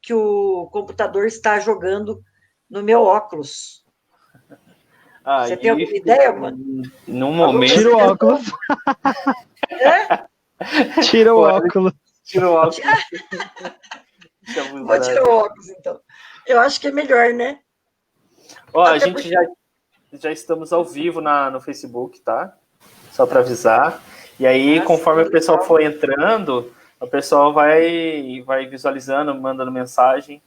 que o computador está jogando no meu óculos. Você tem alguma ideia, mano? No momento... Tira o óculos. Tira o óculos. Tira o óculos. Vou tirar o óculos, então. Eu acho que é melhor, né? Ó, a gente já estamos ao vivo no Facebook, tá? Só para avisar. E aí, conforme o pessoal for entrando, o pessoal vai visualizando, mandando mensagem.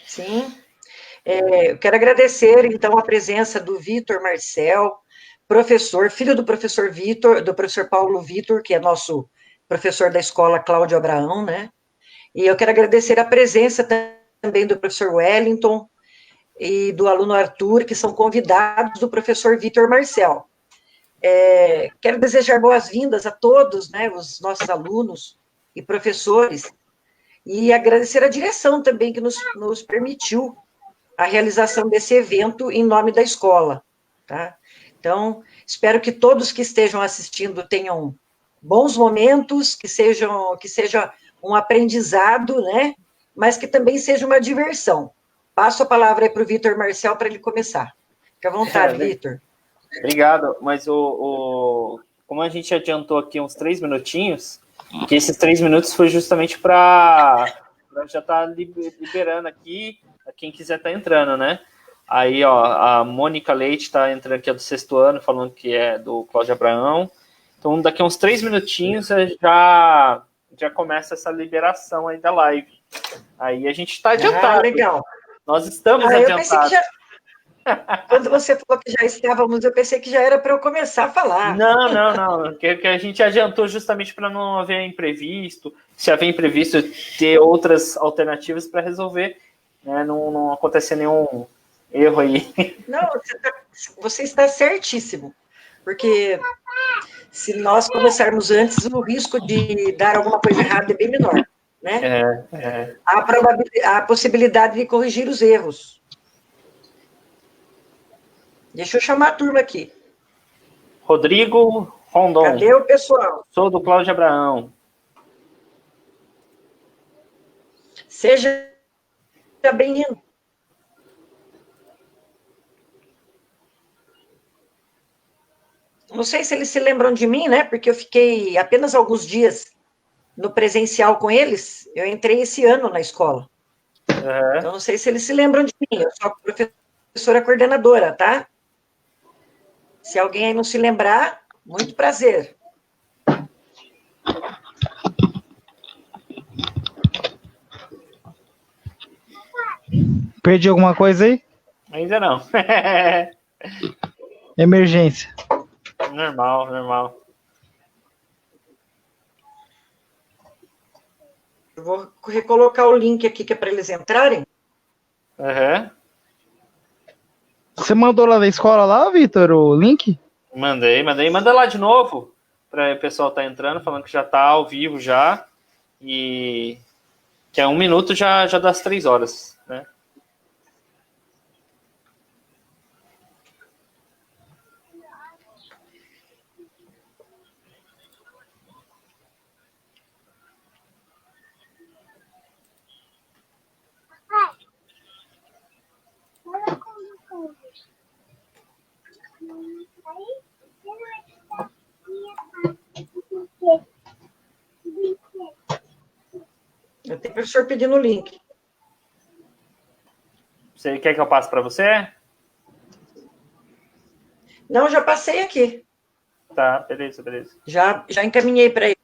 Sim. Eu quero agradecer, então, a presença do Vitor Marcel, professor, filho do professor Vitor, do professor Paulo Vitor, que é nosso professor da escola Cláudio Abraão, né? E eu quero agradecer a presença também do professor Wellington e do aluno Arthur, que são convidados do professor Vitor Marcel. Quero desejar boas-vindas a todos, né, os nossos alunos e professores, e agradecer a direção também que nos permitiu a realização desse evento em nome da escola, tá? Então, espero que todos que estejam assistindo tenham bons momentos, que seja um aprendizado, né? Mas que também seja uma diversão. Passo a palavra aí para o Vitor Marcel para ele começar. Fique à vontade, Vitor. Obrigado, mas como a gente adiantou aqui uns 3 minutinhos, que esses 3 minutos foi justamente para já estar liberando aqui quem quiser estar entrando, né? Aí, ó, a Mônica Leite está entrando aqui, é do 6º ano, falando que é do Cláudio Abraão. Então, daqui a uns 3 minutinhos já começa essa liberação aí da live. Aí a gente está adiantado. Legal. Nós estamos adiantados. Quando você falou que já estávamos, eu pensei que já era para eu começar a falar. Não. Que a gente adiantou justamente para não haver imprevisto. Se haver imprevisto, ter outras alternativas para resolver, né? Não acontecer nenhum erro aí. Não, você está certíssimo. Porque se nós começarmos antes, o risco de dar alguma coisa errada é bem menor, né? Há a possibilidade de corrigir os erros. Deixa eu chamar a turma aqui. Rodrigo Rondon. Cadê o pessoal? Sou do Cláudio Abraão. Seja bem-vindo. Não sei se eles se lembram de mim, né? Porque eu fiquei apenas alguns dias no presencial com eles. Eu entrei esse ano na escola. Então, não sei se eles se lembram de mim. Eu sou a professora coordenadora, tá? Se alguém aí não se lembrar, muito prazer. Perdi alguma coisa aí? Ainda não. Emergência. Normal. Eu vou recolocar o link aqui, que é para eles entrarem. Você mandou lá da escola, lá, Vitor, o link? Mandei. Manda lá de novo, para o pessoal estar entrando, falando que já está ao vivo já. E que é 1 minuto já das 3 horas, né? Eu tenho o professor pedindo o link. Você quer que eu passe para você? Não, já passei aqui. Tá, beleza. Já encaminhei para ele.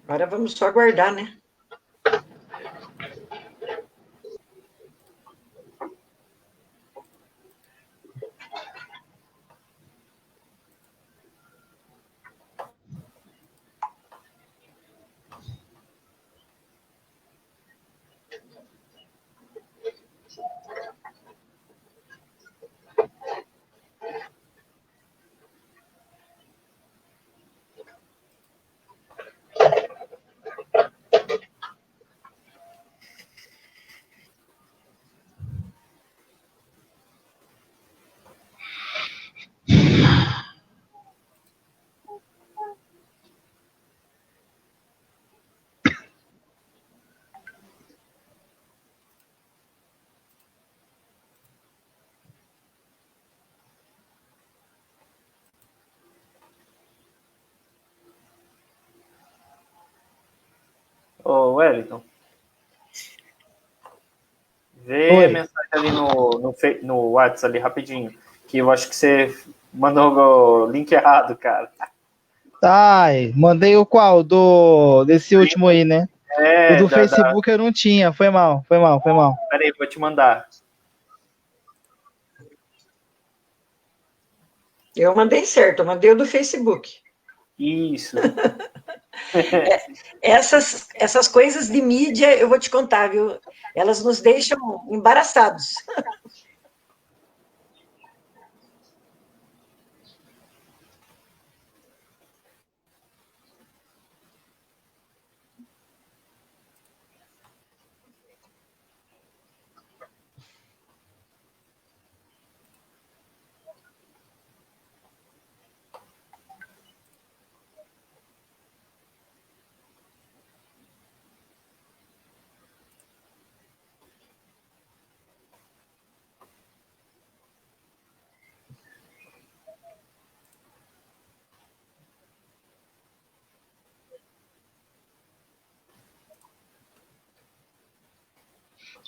Agora vamos só aguardar, né? Ô, Wellington. Vê Oi. a mensagem ali no WhatsApp ali rapidinho. Que eu acho que você mandou o link errado, cara. Ai, mandei o qual? Desse último aí, né? O do Facebook eu não tinha. Foi mal. Peraí, vou te mandar. Eu mandei certo, eu mandei o do Facebook. Isso. Essas coisas de mídia, eu vou te contar, viu? Elas nos deixam embaraçados.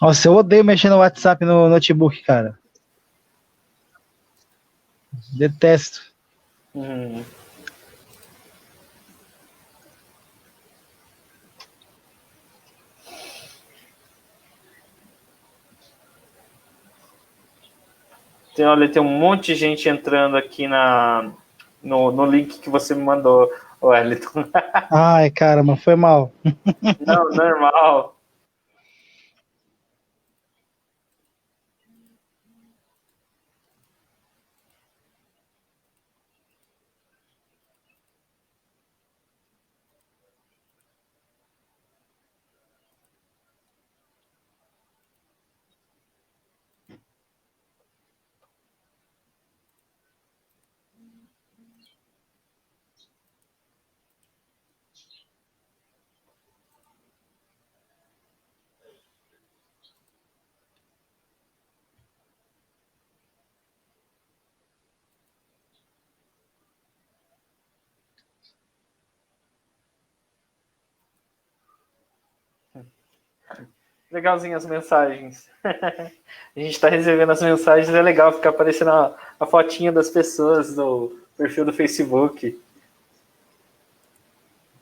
Nossa, eu odeio mexer no WhatsApp no notebook, cara. Detesto. Olha, tem um monte de gente entrando aqui no link que você me mandou, Wellington. Ai, caramba, foi mal. Não, normal. Legalzinho as mensagens. A gente está recebendo as mensagens, é legal ficar aparecendo a fotinha das pessoas no perfil do Facebook.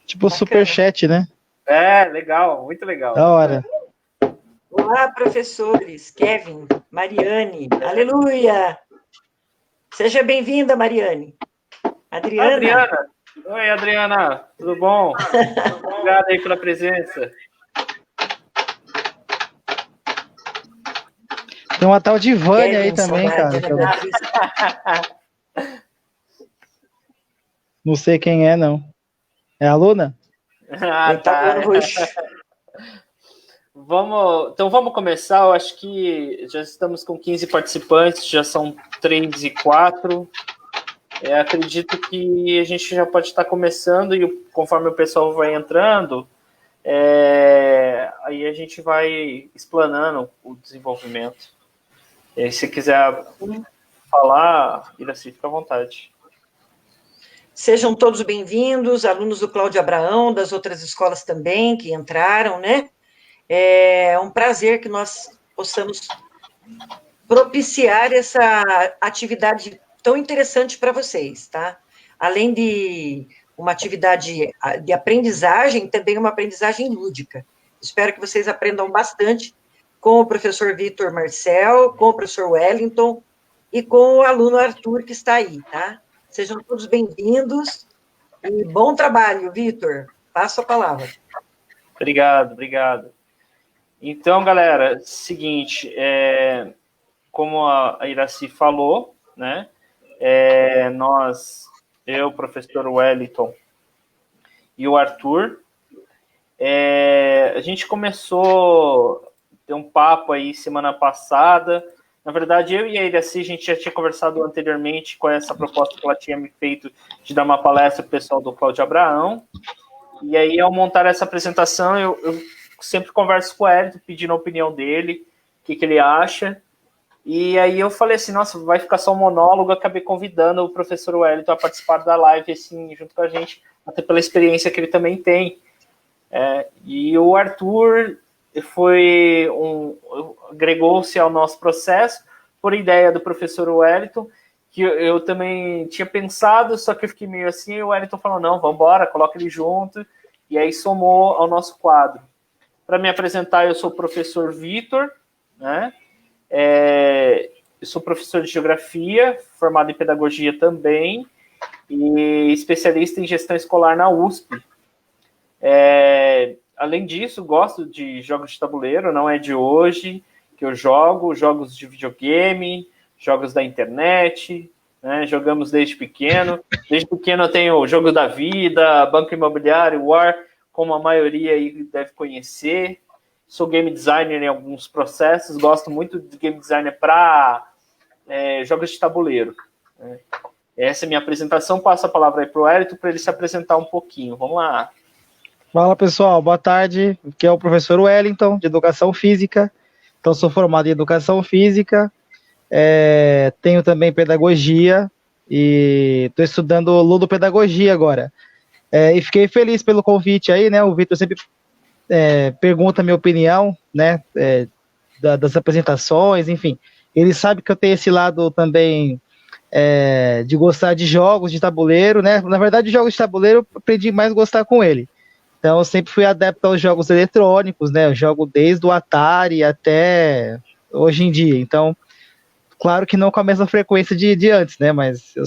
Tipo superchat, né? É, legal, muito legal. Da hora. Olá, professores. Kevin, Mariane, aleluia! Seja bem-vinda, Mariane. Adriana. Oi, Adriana, tudo bom? Obrigado aí pela presença. Tem uma tal de Vânia aí Kevinson, também, cara. Não sei quem é, não. É aluna? Tá. Então vamos começar. Eu acho que já estamos com 15 participantes, já são 3 e 4. Acredito que a gente já pode estar começando e conforme o pessoal vai entrando, aí a gente vai explanando o desenvolvimento. E aí, se quiser falar, Iraci, fica à vontade. Sejam todos bem-vindos, alunos do Cláudio Abraão, das outras escolas também que entraram, né? É um prazer que nós possamos propiciar essa atividade tão interessante para vocês, tá? Além de uma atividade de aprendizagem, também uma aprendizagem lúdica. Espero que vocês aprendam bastante com o professor Vitor Marcel, com o professor Wellington e com o aluno Arthur, que está aí, tá? Sejam todos bem-vindos e bom trabalho, Vitor. Passo a palavra. Obrigado. Então, galera, seguinte, como a Iraci falou, né, eu, o professor Wellington e o Arthur, a gente começou a ter um papo aí semana passada. Na verdade, eu e a Iraci, a gente já tinha conversado anteriormente com essa proposta que ela tinha me feito de dar uma palestra para o pessoal do Cláudio Abraão. E aí, ao montar essa apresentação, eu sempre converso com o Wellington, pedindo a opinião dele, o que ele acha. E aí eu falei assim, nossa, vai ficar só um monólogo. Eu acabei convidando o professor Wellington a participar da live, assim, junto com a gente, até pela experiência que ele também tem. E o Arthur agregou-se ao nosso processo por ideia do professor Wellington, que eu também tinha pensado, só que eu fiquei meio assim, e o Wellington falou, não, vamos embora, coloca ele junto, e aí somou ao nosso quadro. Para me apresentar, eu sou o professor Vitor, né? Eu sou professor de geografia, formado em pedagogia também, e especialista em gestão escolar na USP. Além disso, gosto de jogos de tabuleiro, não é de hoje que eu jogo, jogos de videogame, jogos da internet, né? Jogamos desde pequeno. Desde pequeno eu tenho o Jogo da Vida, Banco Imobiliário, War, como a maioria aí deve conhecer. Sou game designer em alguns processos, gosto muito de game designer para jogos de tabuleiro. Né? Essa é a minha apresentação, passo a palavra aí para o Wellington para ele se apresentar um pouquinho. Vamos lá. Fala pessoal, boa tarde, aqui é o professor Wellington, de Educação Física. Então, sou formado em Educação Física, tenho também Pedagogia e estou estudando Ludopedagogia agora. E fiquei feliz pelo convite aí, né? O Vitor sempre pergunta a minha opinião, né? Das apresentações, enfim. Ele sabe que eu tenho esse lado também de gostar de jogos de tabuleiro, né? Na verdade, jogos de tabuleiro eu aprendi mais a gostar com ele. Então, eu sempre fui adepto aos jogos eletrônicos, né? Eu jogo desde o Atari até hoje em dia. Então, claro que não com a mesma frequência de antes, né? Mas eu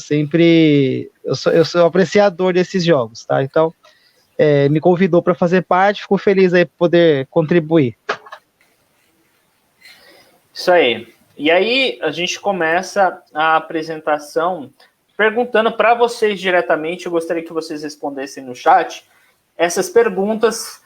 sou apreciador desses jogos, tá? Então, me convidou para fazer parte, fico feliz aí por poder contribuir. Isso aí. E aí, a gente começa a apresentação perguntando para vocês diretamente, eu gostaria que vocês respondessem no chat, essas perguntas,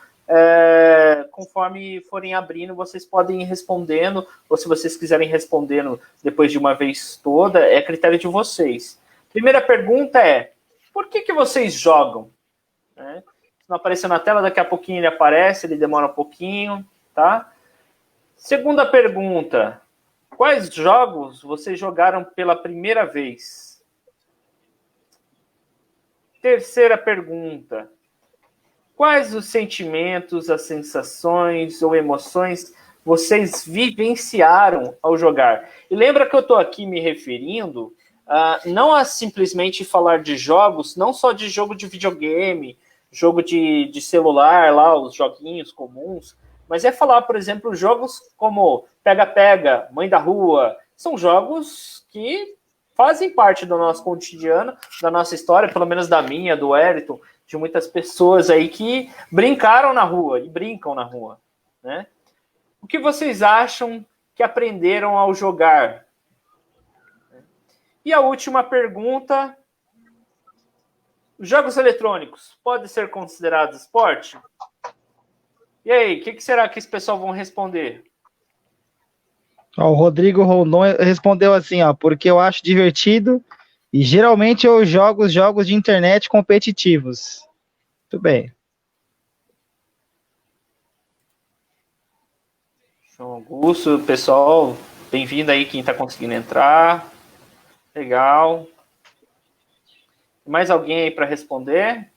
conforme forem abrindo, vocês podem ir respondendo, ou se vocês quiserem respondendo depois de uma vez toda, é critério de vocês. Primeira pergunta é, por que vocês jogam? Se não aparecer na tela, daqui a pouquinho ele aparece, ele demora um pouquinho, tá? Segunda pergunta, quais jogos vocês jogaram pela primeira vez? Terceira pergunta, quais os sentimentos, as sensações ou emoções vocês vivenciaram ao jogar? E lembra que eu estou aqui me referindo não a simplesmente falar de jogos, não só de jogo de videogame, jogo de celular, lá, os joguinhos comuns, mas é falar, por exemplo, jogos como Pega-Pega, Mãe da Rua, são jogos que fazem parte do nosso cotidiano, da nossa história, pelo menos da minha, do Wellington, de muitas pessoas aí que brincaram na rua e brincam na rua, né? O que vocês acham que aprenderam ao jogar? E a última pergunta, os jogos eletrônicos podem ser considerados esporte? E aí, o que será que esse pessoal vão responder? O Rodrigo Rondon respondeu assim, porque eu acho divertido e geralmente eu jogo os jogos de internet competitivos. Muito bem. João Augusto, pessoal, bem-vindo aí quem está conseguindo entrar. Legal. Mais alguém aí para responder?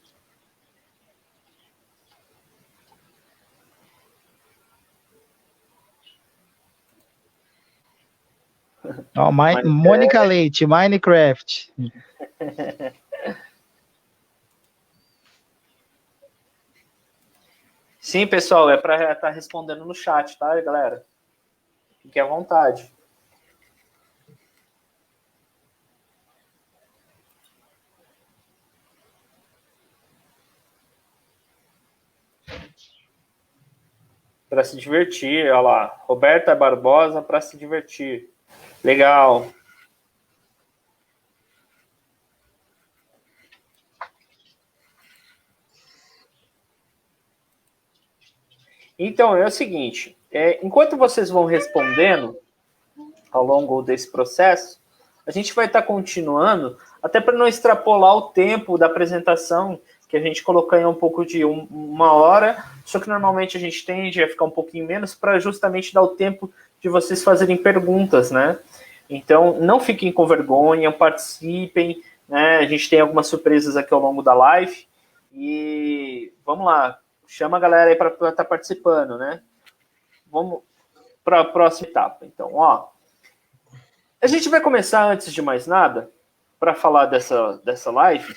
Mônica Leite, Minecraft. Sim, pessoal, é para estar respondendo no chat, tá, galera? Fique à vontade. Para se divertir, olha lá. Roberta Barbosa, para se divertir. Legal. Então, é o seguinte, enquanto vocês vão respondendo ao longo desse processo, a gente vai estar continuando, até para não extrapolar o tempo da apresentação, que a gente colocou em um pouco de uma hora, só que normalmente a gente tende a ficar um pouquinho menos, para justamente dar o tempo de vocês fazerem perguntas, né? Então, não fiquem com vergonha, participem, né? A gente tem algumas surpresas aqui ao longo da live, e vamos lá, Chama a galera aí para estar participando, né? Vamos para a próxima etapa. Então, ó, a gente vai começar, antes de mais nada, para falar dessa live,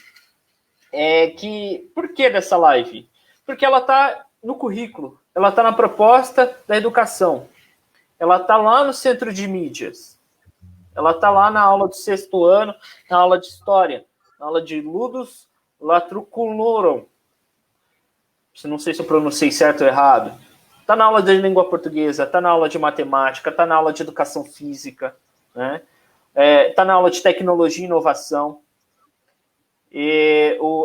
por que dessa live? Porque ela está no currículo, ela está na proposta da educação, ela está lá no centro de mídias, ela está lá na aula do 6º ano, na aula de história, na aula de Ludus Latroculorum. Não sei se eu pronunciei certo ou errado. Está na aula de língua portuguesa, está na aula de matemática, está na aula de educação física, né? Está na aula de tecnologia e inovação.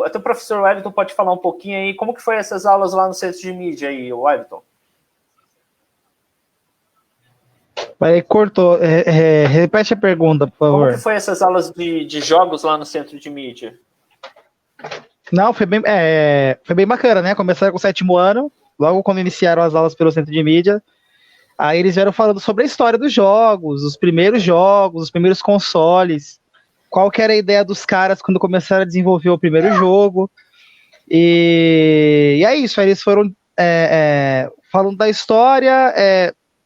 Até o professor Wellington pode falar um pouquinho aí, como que foi essas aulas lá no centro de mídia aí, Wellington? Aí cortou. Repete a pergunta, por favor. Como que foi essas aulas de jogos lá no centro de mídia? Não, foi bem bacana, né? Começaram com o 7º ano, logo quando iniciaram as aulas pelo centro de mídia. Aí eles vieram falando sobre a história dos jogos, os primeiros consoles, qual que era a ideia dos caras quando começaram a desenvolver o primeiro jogo. E é isso, aí eles foram falando da história,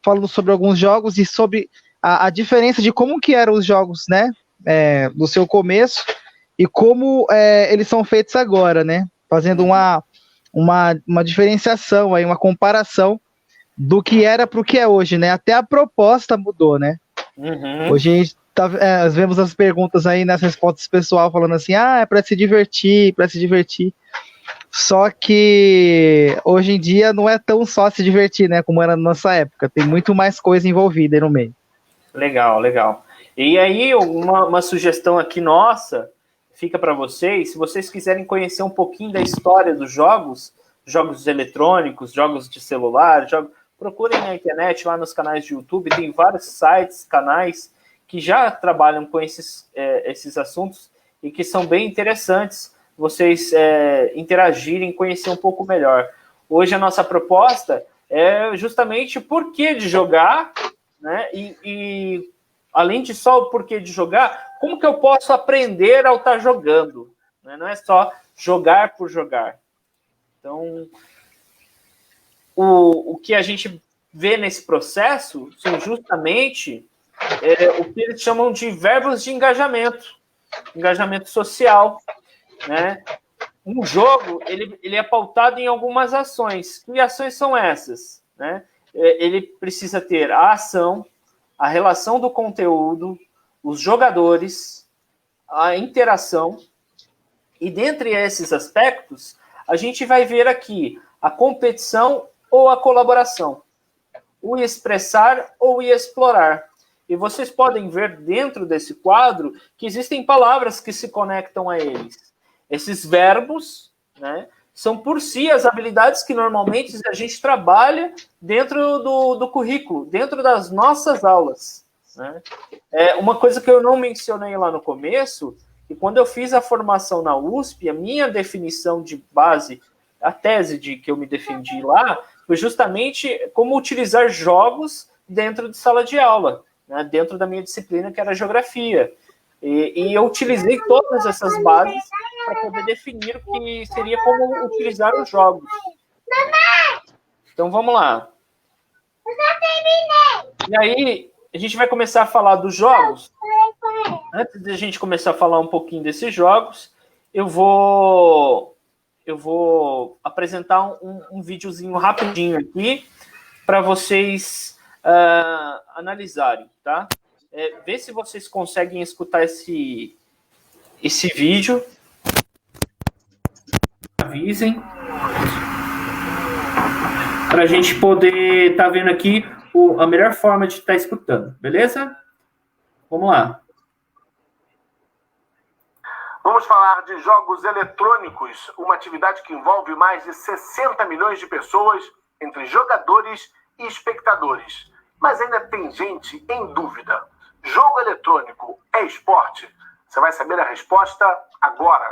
falando sobre alguns jogos e sobre a diferença de como que eram os jogos, né? Do seu começo e como eles são feitos agora, né? Fazendo uma diferenciação, aí, uma comparação do que era para o que é hoje, né? Até a proposta mudou, né? Uhum. Hoje a gente vemos as perguntas aí nas respostas pessoal falando assim, é para se divertir, Só que hoje em dia não é tão só se divertir, né? Como era na nossa época. Tem muito mais coisa envolvida aí no meio. Legal, legal. E aí, uma sugestão aqui nossa, fica para vocês, se vocês quiserem conhecer um pouquinho da história dos jogos eletrônicos, jogos de celular, procurem na internet, lá nos canais de YouTube, tem vários sites, canais que já trabalham com esses assuntos e que são bem interessantes vocês interagirem, conhecer um pouco melhor. Hoje a nossa proposta é justamente o porquê de jogar, né? E além de só o porquê de jogar, como que eu posso aprender ao estar jogando? Né? Não é só jogar por jogar. Então, o que a gente vê nesse processo são justamente o que eles chamam de verbos de engajamento social, né? Um jogo, ele é pautado em algumas ações. Que ações são essas? Né? Ele precisa ter a ação, a relação do conteúdo, os jogadores, a interação, e dentre esses aspectos, a gente vai ver aqui a competição ou a colaboração, o expressar ou o explorar. E vocês podem ver dentro desse quadro que existem palavras que se conectam a eles. Esses verbos, né, são por si as habilidades que normalmente a gente trabalha dentro do currículo, dentro das nossas aulas. Né? Uma coisa que eu não mencionei lá no começo, que quando eu fiz a formação na USP, a minha definição de base, a tese que eu me defendi lá, foi justamente como utilizar jogos dentro de sala de aula, né, dentro da minha disciplina, que era geografia. E eu utilizei todas essas bases para poder definir o que seria como utilizar os jogos. Então, vamos lá. E aí, a gente vai começar a falar dos jogos. Antes de a gente começar a falar um pouquinho desses jogos, eu vou apresentar um videozinho rapidinho aqui para vocês analisarem, tá? Ver se vocês conseguem escutar esse vídeo. Avisem. Para a gente poder estar vendo aqui a melhor forma de estar escutando, beleza? Vamos lá. Vamos falar de jogos eletrônicos, uma atividade que envolve mais de 60 milhões de pessoas, entre jogadores e espectadores. Mas ainda tem gente em dúvida. Jogo eletrônico é esporte? Você vai saber a resposta agora.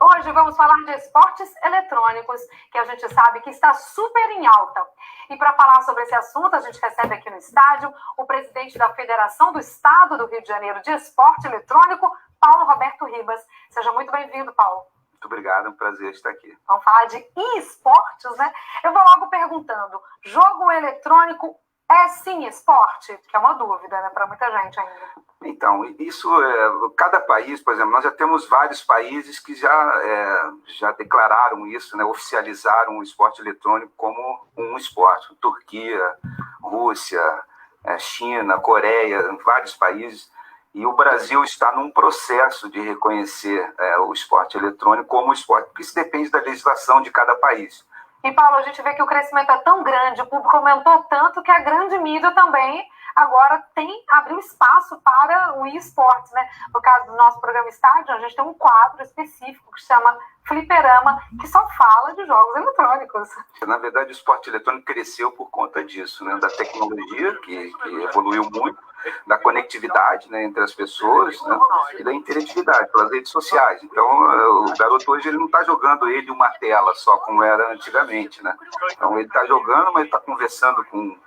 Hoje vamos falar de esportes eletrônicos, que a gente sabe que está super em alta. E para falar sobre esse assunto, a gente recebe aqui no estádio o presidente da Federação do Estado do Rio de Janeiro de Esporte Eletrônico, Paulo Roberto Ribas. Seja muito bem-vindo, Paulo. Muito obrigado, é um prazer estar aqui. Vamos falar de esportes, né? Eu vou logo perguntando, jogo eletrônico é sim esporte? Que é uma dúvida, né, para muita gente ainda. Então, isso, cada país, por exemplo, nós já temos vários países que já declararam isso, né, oficializaram o esporte eletrônico como um esporte. Turquia, Rússia, China, Coreia, vários países. E o Brasil está num processo de reconhecer o esporte eletrônico como esporte, porque isso depende da legislação de cada país. E, Paulo, a gente vê que o crescimento é tão grande, o público aumentou tanto que a grande mídia também agora abriu espaço para o esportes, né? No caso do nosso programa Estádio, a gente tem um quadro específico que se chama Fliperama, que só fala de jogos eletrônicos. Na verdade, o esporte eletrônico cresceu por conta disso, né? Da tecnologia, que evoluiu muito, da conectividade, né, entre as pessoas, né, e da interatividade pelas redes sociais. Então, o garoto hoje ele não está jogando uma tela só, como era antigamente, né? Então, ele está jogando, mas está conversando com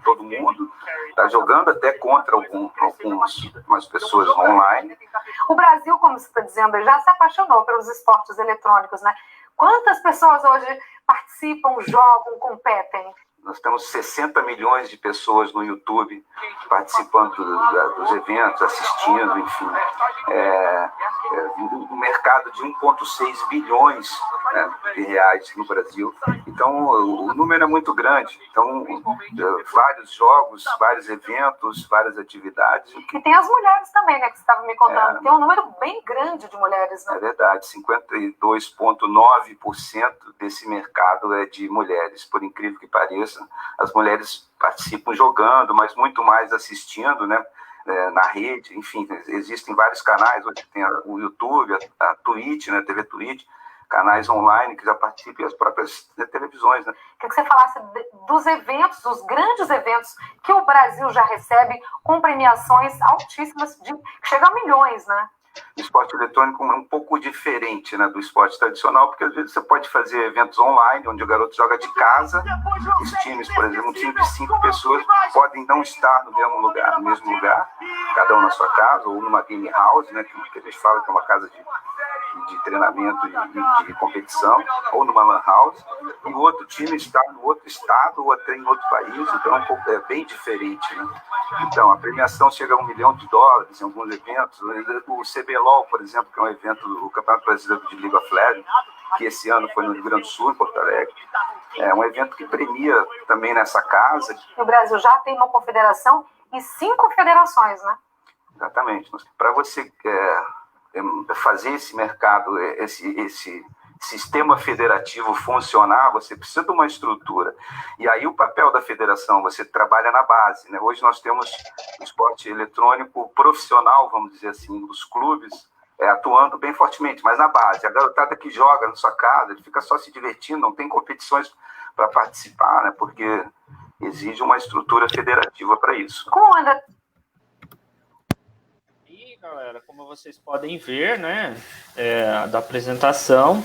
todo mundo, está jogando até contra algumas pessoas online. O Brasil, como você está dizendo, já se apaixonou pelos esportes eletrônicos, né? Quantas pessoas hoje participam, jogam, competem? Nós temos 60 milhões de pessoas no YouTube participando dos eventos, assistindo, enfim. Um mercado de 1,6 bilhões, né, de reais no Brasil. Então, o número é muito grande. Então, vários jogos, vários eventos, várias atividades. E tem as mulheres também, né, que você estava me contando. Tem um número bem grande de mulheres, né? É verdade, 52,9% desse mercado é de mulheres, por incrível que pareça. As mulheres participam jogando, mas muito mais assistindo, né, na rede. Enfim, existem vários canais, hoje tem o YouTube, a Twitch, né, TV Twitch, canais online que já participam, e as próprias televisões, né. Queria que você falasse dos eventos, dos grandes eventos que o Brasil já recebe, com premiações altíssimas, que chegam a milhões, né? O esporte eletrônico é um pouco diferente, né, do esporte tradicional, porque às vezes você pode fazer eventos online, onde o garoto joga de casa. Os times, por exemplo, um time de 5 pessoas podem não estar no mesmo lugar, cada um na sua casa, ou numa game house, né, que a gente fala que é uma casa de treinamento e de competição, ou numa lan house, e o outro time está no outro estado ou até em outro país, então é bem diferente, né? Então, a premiação chega a $1 milhão em alguns eventos. O CBLOL, por exemplo, que é um evento do Campeonato Brasileiro de League of Legends, que esse ano foi no Rio Grande do Sul, em Porto Alegre, é um evento que premia também nessa casa. O Brasil já tem uma confederação e 5 federações, né? Exatamente. Para você fazer esse mercado, esse sistema federativo funcionar, você precisa de uma estrutura. E aí o papel da federação, você trabalha na base, né? Hoje nós temos o esporte eletrônico profissional, vamos dizer assim, os clubes atuando bem fortemente, mas na base. A garotada que joga na sua casa, ele fica só se divertindo, não tem competições para participar, né? Porque exige uma estrutura federativa para isso. Como anda? E, galera, como vocês podem ver, né, da apresentação,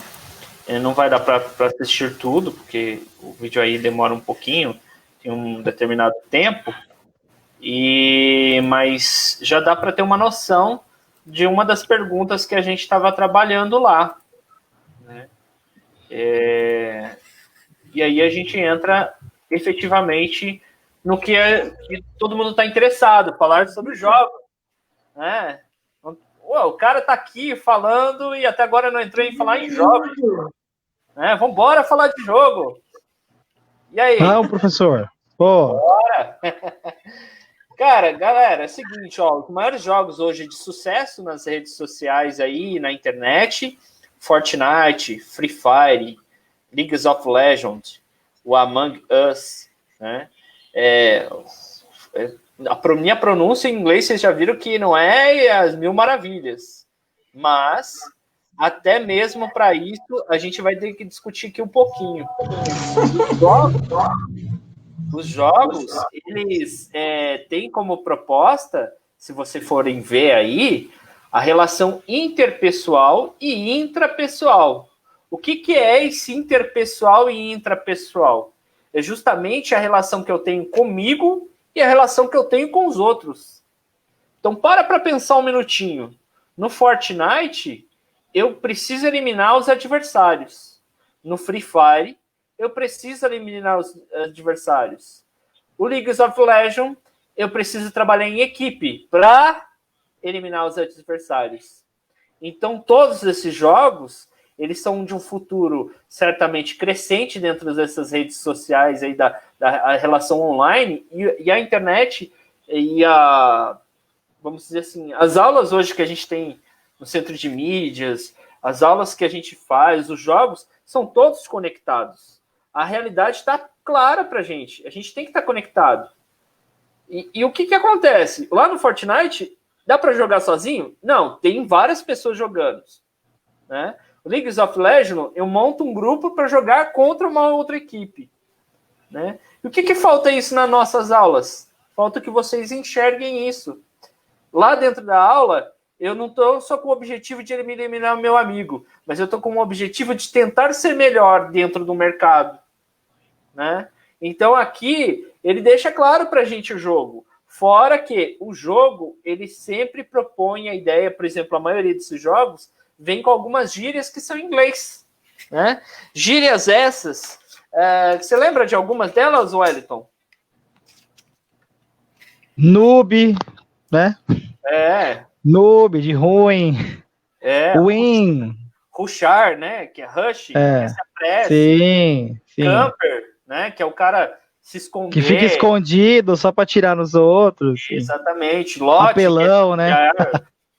não vai dar para assistir tudo, porque o vídeo aí demora um pouquinho, tem um determinado tempo, mas já dá para ter uma noção de uma das perguntas que a gente estava trabalhando lá, né? E aí a gente entra efetivamente no que todo mundo está interessado, falar sobre jogos, né? O cara está aqui falando e até agora não entrou em falar em jogos, né? Vamos embora falar de jogo. E aí? Não, professor. Pô. Bora! Cara, galera, é o seguinte, ó, os maiores jogos hoje de sucesso nas redes sociais aí, na internet, Fortnite, Free Fire, League of Legends, o Among Us, né? A minha pronúncia em inglês, vocês já viram que não é as mil maravilhas, mas até mesmo para isso a gente vai ter que discutir aqui um pouquinho. Os jogos, eles têm como proposta, se vocês forem ver aí, a relação interpessoal e intrapessoal. O que é esse interpessoal e intrapessoal? É justamente a relação que eu tenho comigo e a relação que eu tenho com os outros. Então, para pensar um minutinho. No Fortnite, eu preciso eliminar os adversários. No Free Fire, eu preciso eliminar os adversários. O League of Legends, eu preciso trabalhar em equipe para eliminar os adversários. Então, todos esses jogos, eles são de um futuro certamente crescente dentro dessas redes sociais aí da relação online, e a internet e vamos dizer assim, as aulas hoje que a gente tem no centro de mídias, as aulas que a gente faz, os jogos, são todos conectados. A realidade está clara para a gente tem que estar conectado. E o que acontece? Lá no Fortnite, dá para jogar sozinho? Não, tem várias pessoas jogando, né? O League of Legends, eu monto um grupo para jogar contra uma outra equipe, né? E o que falta isso nas nossas aulas? Falta que vocês enxerguem isso. Lá dentro da aula, eu não estou só com o objetivo de eliminar meu amigo, mas eu estou com o objetivo de tentar ser melhor dentro do mercado, né? Então aqui, ele deixa claro para a gente o jogo. Fora que o jogo, ele sempre propõe a ideia, por exemplo, a maioria desses jogos vem com algumas gírias que são em inglês, né? Gírias essas, você lembra de algumas delas, Wellington? Noob, né? Noob, de ruim. Win. Rushar, né? Que é rush, que se apressa. Sim. Camper, né? Que é o cara se esconder. Que fica escondido só para atirar nos outros. Exatamente. Lote, apelão, né?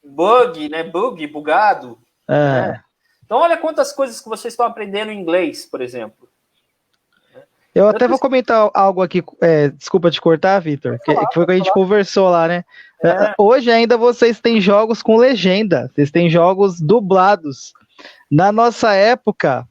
Bug, né? Bugado. Né? Então, olha quantas coisas que vocês estão aprendendo em inglês, por exemplo. Eu até vou comentar algo aqui, desculpa te cortar, Vitor, que foi o que a gente conversou lá, né? Hoje ainda vocês têm jogos com legenda, vocês têm jogos dublados. Na nossa época,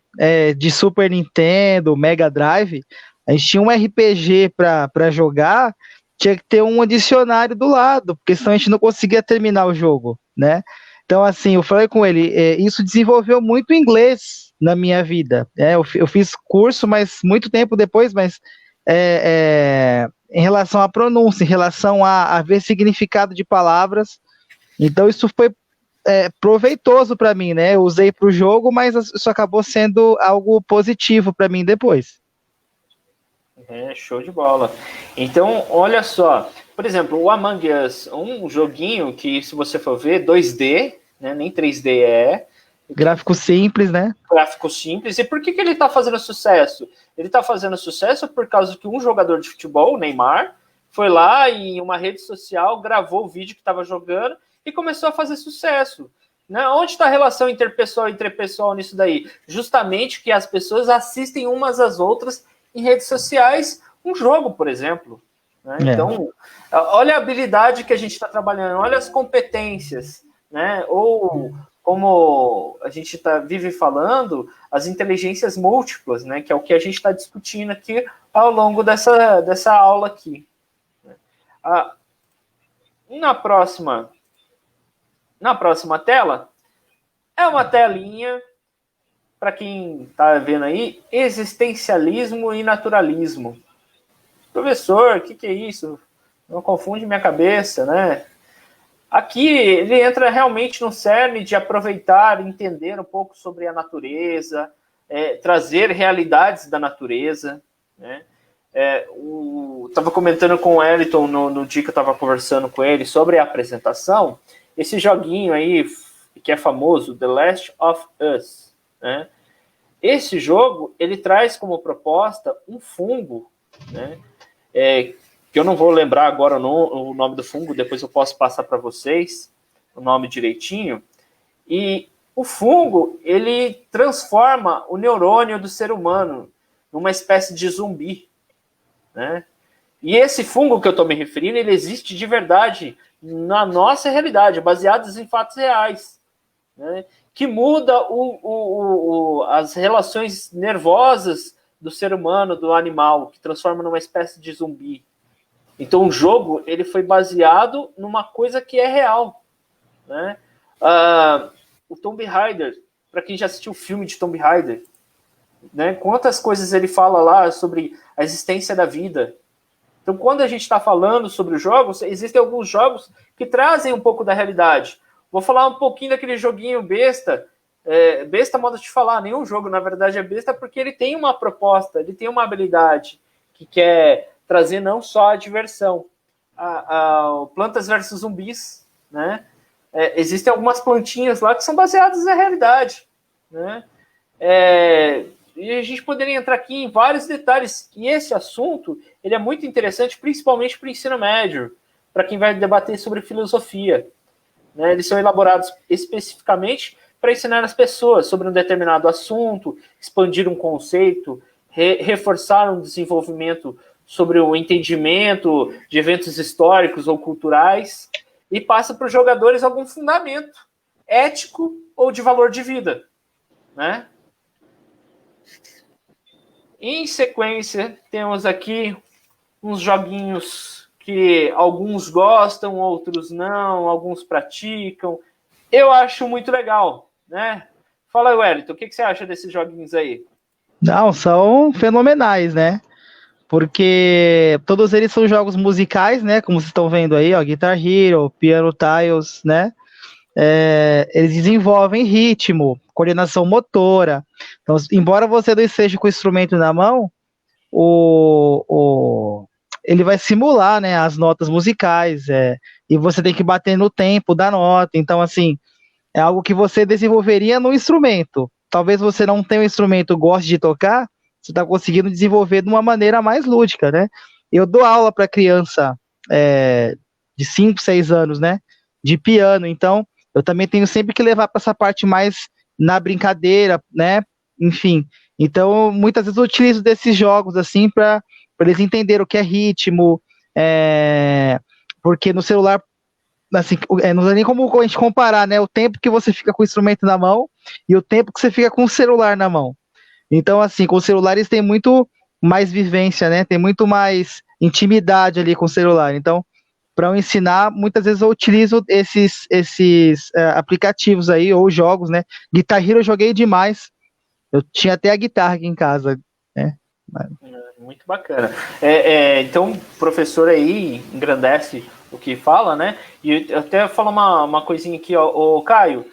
de Super Nintendo, Mega Drive, a gente tinha um RPG para jogar, tinha que ter um dicionário do lado, porque senão a gente não conseguia terminar o jogo, né? Então, assim, eu falei com ele, isso desenvolveu muito inglês na minha vida. Eu fiz curso, mas muito tempo depois, mas em relação à pronúncia, em relação a ver significado de palavras. Então, isso foi proveitoso para mim, né? Eu usei para o jogo, mas isso acabou sendo algo positivo para mim depois. Show de bola. Então, olha só. Por exemplo, o Among Us, um joguinho que, se você for ver, 2D, né, nem 3D Gráfico simples, né? Gráfico simples. E por que ele está fazendo sucesso? Ele está fazendo sucesso por causa que um jogador de futebol, o Neymar, foi lá e em uma rede social gravou o vídeo que estava jogando e começou a fazer sucesso. Né? Onde está a relação interpessoal e interpessoal nisso daí? Justamente que as pessoas assistem umas às outras em redes sociais, um jogo, por exemplo. Né? Então, olha a habilidade que a gente está trabalhando, olha as competências, né? Ou, como a gente vive falando, as inteligências múltiplas, né? Que é o que a gente está discutindo aqui ao longo dessa aula aqui. Na próxima tela, é uma telinha, para quem está vendo aí, existencialismo e naturalismo. Professor, o que é isso? Não confunde minha cabeça, né? Aqui ele entra realmente no cerne de aproveitar e entender um pouco sobre a natureza, trazer realidades da natureza, né? Estava comentando com o Wellington no dia que eu estava conversando com ele sobre a apresentação, esse joguinho aí que é famoso, The Last of Us, né? Esse jogo, ele traz como proposta um fungo, né? Que eu não vou lembrar agora o nome do fungo, depois eu posso passar para vocês o nome direitinho. E o fungo, ele transforma o neurônio do ser humano numa espécie de zumbi, né? E esse fungo que eu estou me referindo, ele existe de verdade na nossa realidade, baseados em fatos reais, né? Que muda as relações nervosas do ser humano, do animal, que transforma numa espécie de zumbi. Então o jogo, ele foi baseado numa coisa que é real, né? O Tomb Raider, para quem já assistiu o filme de Tomb Raider, né? Quantas coisas ele fala lá sobre a existência da vida. Então, quando a gente está falando sobre os jogos, existem alguns jogos que trazem um pouco da realidade. Vou falar um pouquinho daquele joguinho besta Besta, modo de falar, nenhum jogo, na verdade, é besta porque ele tem uma proposta, ele tem uma habilidade que quer trazer não só a diversão. Plantas versus Zumbis, né? Existem algumas plantinhas lá que são baseadas na realidade, né? E a gente poderia entrar aqui em vários detalhes, e esse assunto ele é muito interessante, principalmente para o ensino médio, para quem vai debater sobre filosofia, né? Eles são elaborados especificamente para ensinar as pessoas sobre um determinado assunto, expandir um conceito, reforçar um desenvolvimento sobre o entendimento de eventos históricos ou culturais, e passa para os jogadores algum fundamento ético ou de valor de vida, né? Em sequência, temos aqui uns joguinhos que alguns gostam, outros não, alguns praticam. Eu acho muito legal, né? Fala aí, Wellington, o que você acha desses joguinhos aí? Não, são fenomenais, né? Porque todos eles são jogos musicais, né? Como vocês estão vendo aí, ó, Guitar Hero, Piano Tiles, né? Eles desenvolvem ritmo, coordenação motora. Então, embora você não esteja com o instrumento na mão, ele vai simular, né, as notas musicais, e você tem que bater no tempo da nota. Então, assim, é algo que você desenvolveria no instrumento. Talvez você não tenha um instrumento, goste de tocar, você está conseguindo desenvolver de uma maneira mais lúdica, né? Eu dou aula para criança de 5, 6 anos, né? De piano, então eu também tenho sempre que levar para essa parte mais na brincadeira, né? Enfim, então muitas vezes eu utilizo desses jogos assim para eles entenderem o que é ritmo, porque no celular, assim, não dá nem como a gente comparar, né? O tempo que você fica com o instrumento na mão e o tempo que você fica com o celular na mão. Então, assim, com os celulares tem muito mais vivência, né? Tem muito mais intimidade ali com o celular. Então, para eu ensinar, muitas vezes eu utilizo esses aplicativos aí, ou jogos, né? Guitar Hero eu joguei demais. Eu tinha até a guitarra aqui em casa, né? Muito bacana. Então, o professor aí engrandece o que fala, né? E eu até falo uma coisinha aqui, ó, o Caio.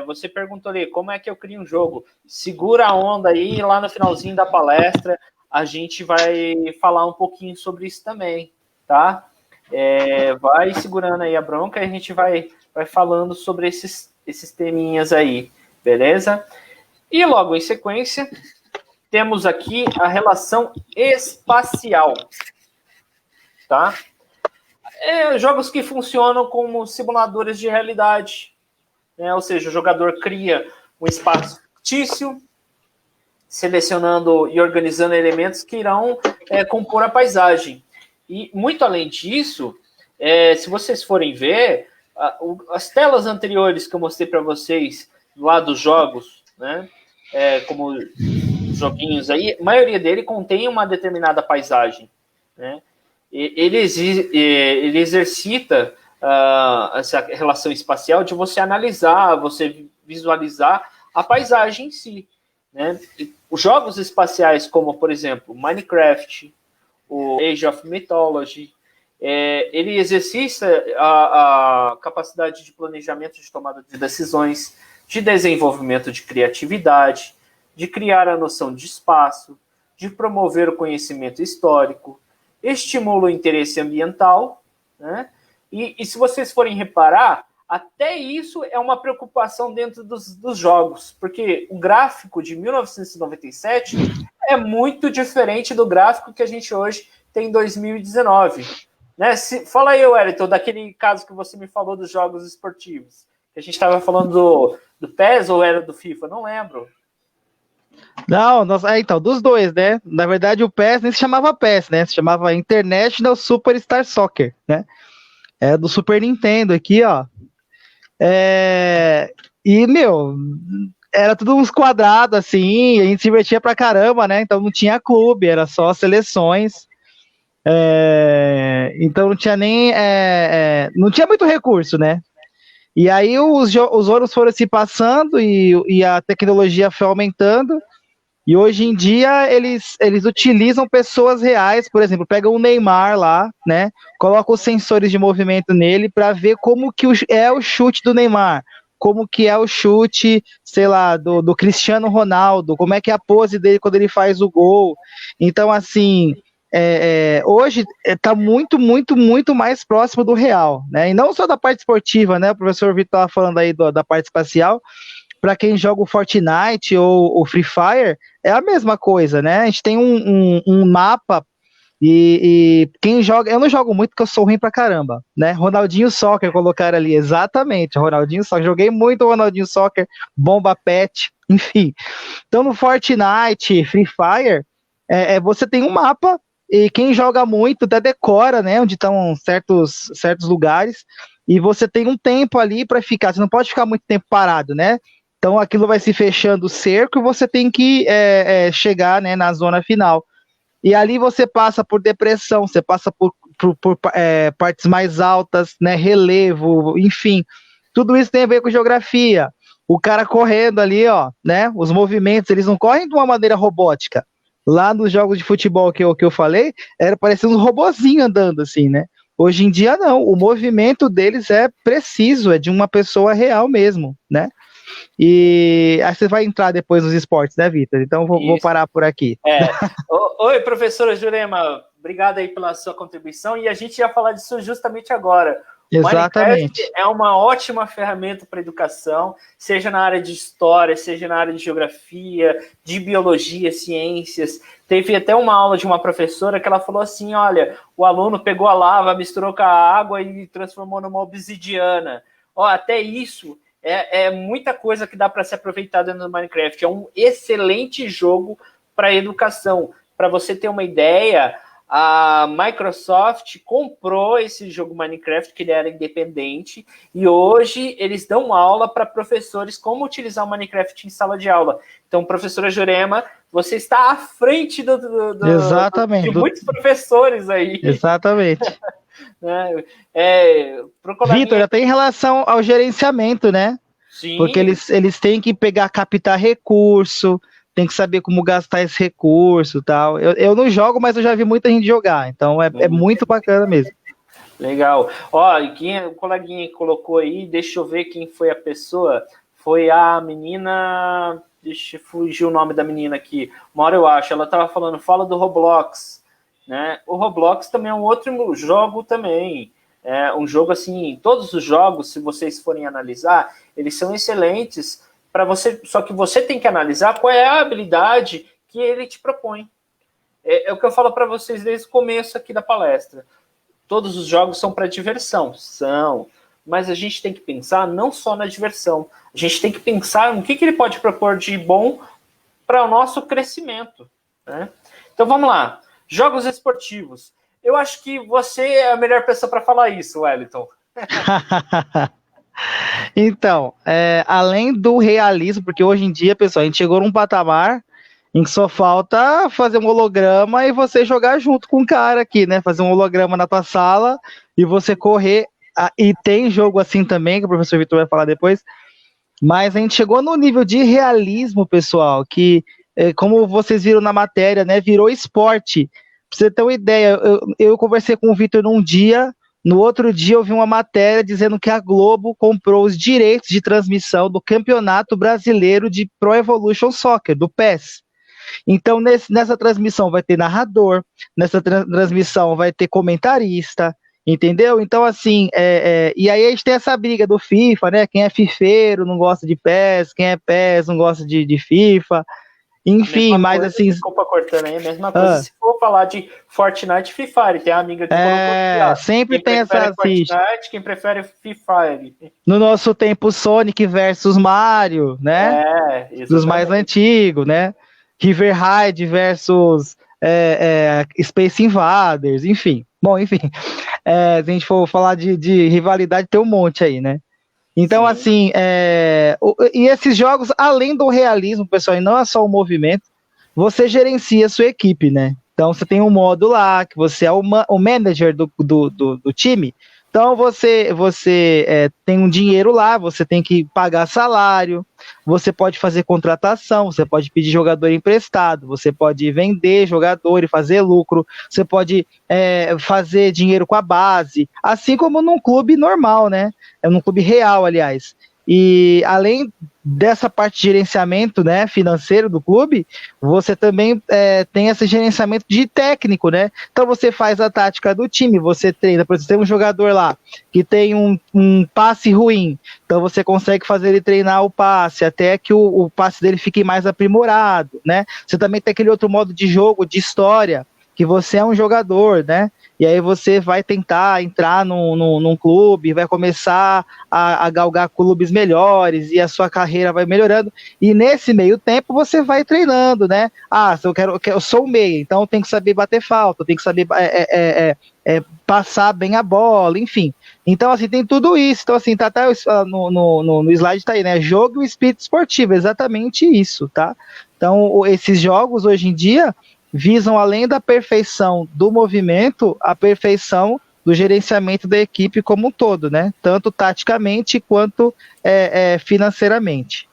Você perguntou ali, como é que eu crio um jogo? Segura a onda aí, lá no finalzinho da palestra, a gente vai falar um pouquinho sobre isso também, tá? Vai segurando aí a bronca e a gente vai falando sobre esses teminhas aí, beleza? E logo em sequência, temos aqui a relação espacial, tá? Jogos que funcionam como simuladores de realidade, né? Ou seja, o jogador cria um espaço fictício, selecionando e organizando elementos que irão compor a paisagem. E, muito além disso, se vocês forem ver, as telas anteriores que eu mostrei para vocês, lá dos jogos, né, como joguinhos aí, a maioria dele contém uma determinada paisagem, né? Ele exercita essa relação espacial de você analisar, você visualizar a paisagem em si, né? Os jogos espaciais, como, por exemplo, Minecraft, o Age of Mythology, ele exercita a capacidade de planejamento, de tomada de decisões, de desenvolvimento de criatividade, de criar a noção de espaço, de promover o conhecimento histórico, estimula o interesse ambiental, né? E se vocês forem reparar, até isso é uma preocupação dentro dos jogos, porque o gráfico de 1997 é muito diferente do gráfico que a gente hoje tem em 2019. Né? Fala aí, Wellington, daquele caso que você me falou dos jogos esportivos, que a gente estava falando do PES ou era do FIFA, não lembro. Não, então, dos dois, né? Na verdade, o PES nem se chamava PES, né? Se chamava International Superstar Soccer, né? É do Super Nintendo aqui, ó. E, meu, era tudo uns quadrados, assim, a gente se divertia pra caramba, né? Então não tinha clube, era só seleções. Então não tinha nem... não tinha muito recurso, né? E aí os anos foram se passando e a tecnologia foi aumentando. E hoje em dia eles utilizam pessoas reais, por exemplo, pegam o Neymar lá, né? Colocam os sensores de movimento nele para ver como que é o chute do Neymar, como que é o chute, sei lá, do Cristiano Ronaldo, como é que é a pose dele quando ele faz o gol. Então, assim, hoje está muito, muito, muito mais próximo do real, né? E não só da parte esportiva, né? O professor Vitor estava falando aí da parte espacial. Para quem joga o Fortnite ou o Free Fire, é a mesma coisa, né? A gente tem um mapa e quem joga... Eu não jogo muito porque eu sou ruim pra caramba, né? Ronaldinho Soccer colocaram ali, exatamente, Ronaldinho Soccer. Joguei muito Ronaldinho Soccer, Bomba Pet, enfim. Então no Fortnite, Free Fire, você tem um mapa e quem joga muito até decora, né? Onde estão certos lugares e você tem um tempo ali para ficar. Você não pode ficar muito tempo parado, né? Então aquilo vai se fechando o cerco e você tem que chegar, né, na zona final. E ali você passa por depressão, você passa por partes mais altas, né, relevo, enfim. Tudo isso tem a ver com geografia. O cara correndo ali, ó, né, os movimentos, eles não correm de uma maneira robótica. Lá nos jogos de futebol que eu falei, era parecendo uns robozinhos andando assim, né? Hoje em dia não, o movimento deles é preciso, é de uma pessoa real mesmo, né? E aí você vai entrar depois nos esportes, né, Vitor? Então vou parar por aqui. Oi, professora Jurema, obrigado aí pela sua contribuição, e a gente ia falar disso justamente agora. Exatamente. Minecraft é uma ótima ferramenta para educação, seja na área de história, seja na área de geografia, de biologia, ciências. Teve até uma aula de uma professora que ela falou assim, olha, o aluno pegou a lava, misturou com a água e transformou numa obsidiana. Até isso é muita coisa que dá para ser aproveitada no Minecraft. É um excelente jogo para educação. Para você ter uma ideia, a Microsoft comprou esse jogo Minecraft, que ele era independente, e hoje eles dão aula para professores como utilizar o Minecraft em sala de aula. Então, professora Jurema, você está à frente Exatamente. de muitos professores aí. Exatamente. Vitor, até em relação ao gerenciamento, né? Sim. Porque eles têm que captar recurso, tem que saber como gastar esse recurso e tal. Eu não jogo, mas eu já vi muita gente jogar, então é muito bacana mesmo. Legal. O coleguinha que colocou aí, deixa eu ver quem foi a pessoa. Foi a menina... Deixa eu fugir o nome da menina aqui. Uma hora eu acho. Ela estava falando, fala do Roblox. Né? O Roblox também é um outro jogo também. É um jogo assim, todos os jogos, se vocês forem analisar, eles são excelentes para você, só que você tem que analisar qual é a habilidade que ele te propõe. É o que eu falo para vocês desde o começo aqui da palestra. Todos os jogos são para diversão, mas a gente tem que pensar não só na diversão, a gente tem que pensar no que ele pode propor de bom para o nosso crescimento. Né? Então vamos lá. Jogos esportivos. Eu acho que você é a melhor pessoa para falar isso, Wellington. Então, além do realismo, porque hoje em dia, pessoal, a gente chegou num patamar em que só falta fazer um holograma e você jogar junto com o cara aqui, né? Fazer um holograma na tua sala e você correr. E tem jogo assim também, que o professor Vitor vai falar depois. Mas a gente chegou no nível de realismo, pessoal, que, como vocês viram na matéria, né? Virou esporte. Pra você ter uma ideia, eu conversei com o Vitor num dia, no outro dia eu vi uma matéria dizendo que a Globo comprou os direitos de transmissão do Campeonato Brasileiro de Pro Evolution Soccer, do PES. Então, nessa transmissão vai ter narrador, nessa transmissão vai ter comentarista, entendeu? Então, assim, e aí a gente tem essa briga do FIFA, né? Quem é fifeiro não gosta de PES, quem é PES não gosta de FIFA. Enfim, mas assim... Desculpa cortando aí, a mesma coisa se for falar de Fortnite e Free Fire, tem a amiga que colocou aqui, sempre tem essa Fortnite, quem prefere Free Fire. No nosso tempo, Sonic versus Mario, né? Dos mais antigos, né? River Raid versus Space Invaders, enfim. Bom, enfim, se a gente for falar de rivalidade, tem um monte aí, né? Então, assim, e esses jogos, além do realismo, pessoal, e não é só o movimento, você gerencia a sua equipe, né? Então, você tem um modo lá, que você é o manager do time. Então, você tem um dinheiro lá, você tem que pagar salário, você pode fazer contratação, você pode pedir jogador emprestado, você pode vender jogador e fazer lucro, você pode fazer dinheiro com a base, assim como num clube normal, né? Num clube real, aliás. E além dessa parte de gerenciamento, né, financeiro do clube, você também tem esse gerenciamento de técnico, né? Então você faz a tática do time, você treina, por exemplo, tem um jogador lá que tem um passe ruim, então você consegue fazer ele treinar o passe até que o passe dele fique mais aprimorado, né? Você também tem aquele outro modo de jogo, de história, que você é um jogador, né? E aí você vai tentar entrar num clube, vai começar a galgar clubes melhores e a sua carreira vai melhorando. E nesse meio tempo você vai treinando, né? Eu sou o meia, então eu tenho que saber bater falta, eu tenho que saber passar bem a bola, enfim. Então, assim, tem tudo isso. Então, assim, tá até no slide tá aí, né? Jogo e espírito esportivo, exatamente isso, tá? Então, esses jogos hoje em dia visam, além da perfeição do movimento, a perfeição do gerenciamento da equipe como um todo, né? Tanto taticamente quanto financeiramente.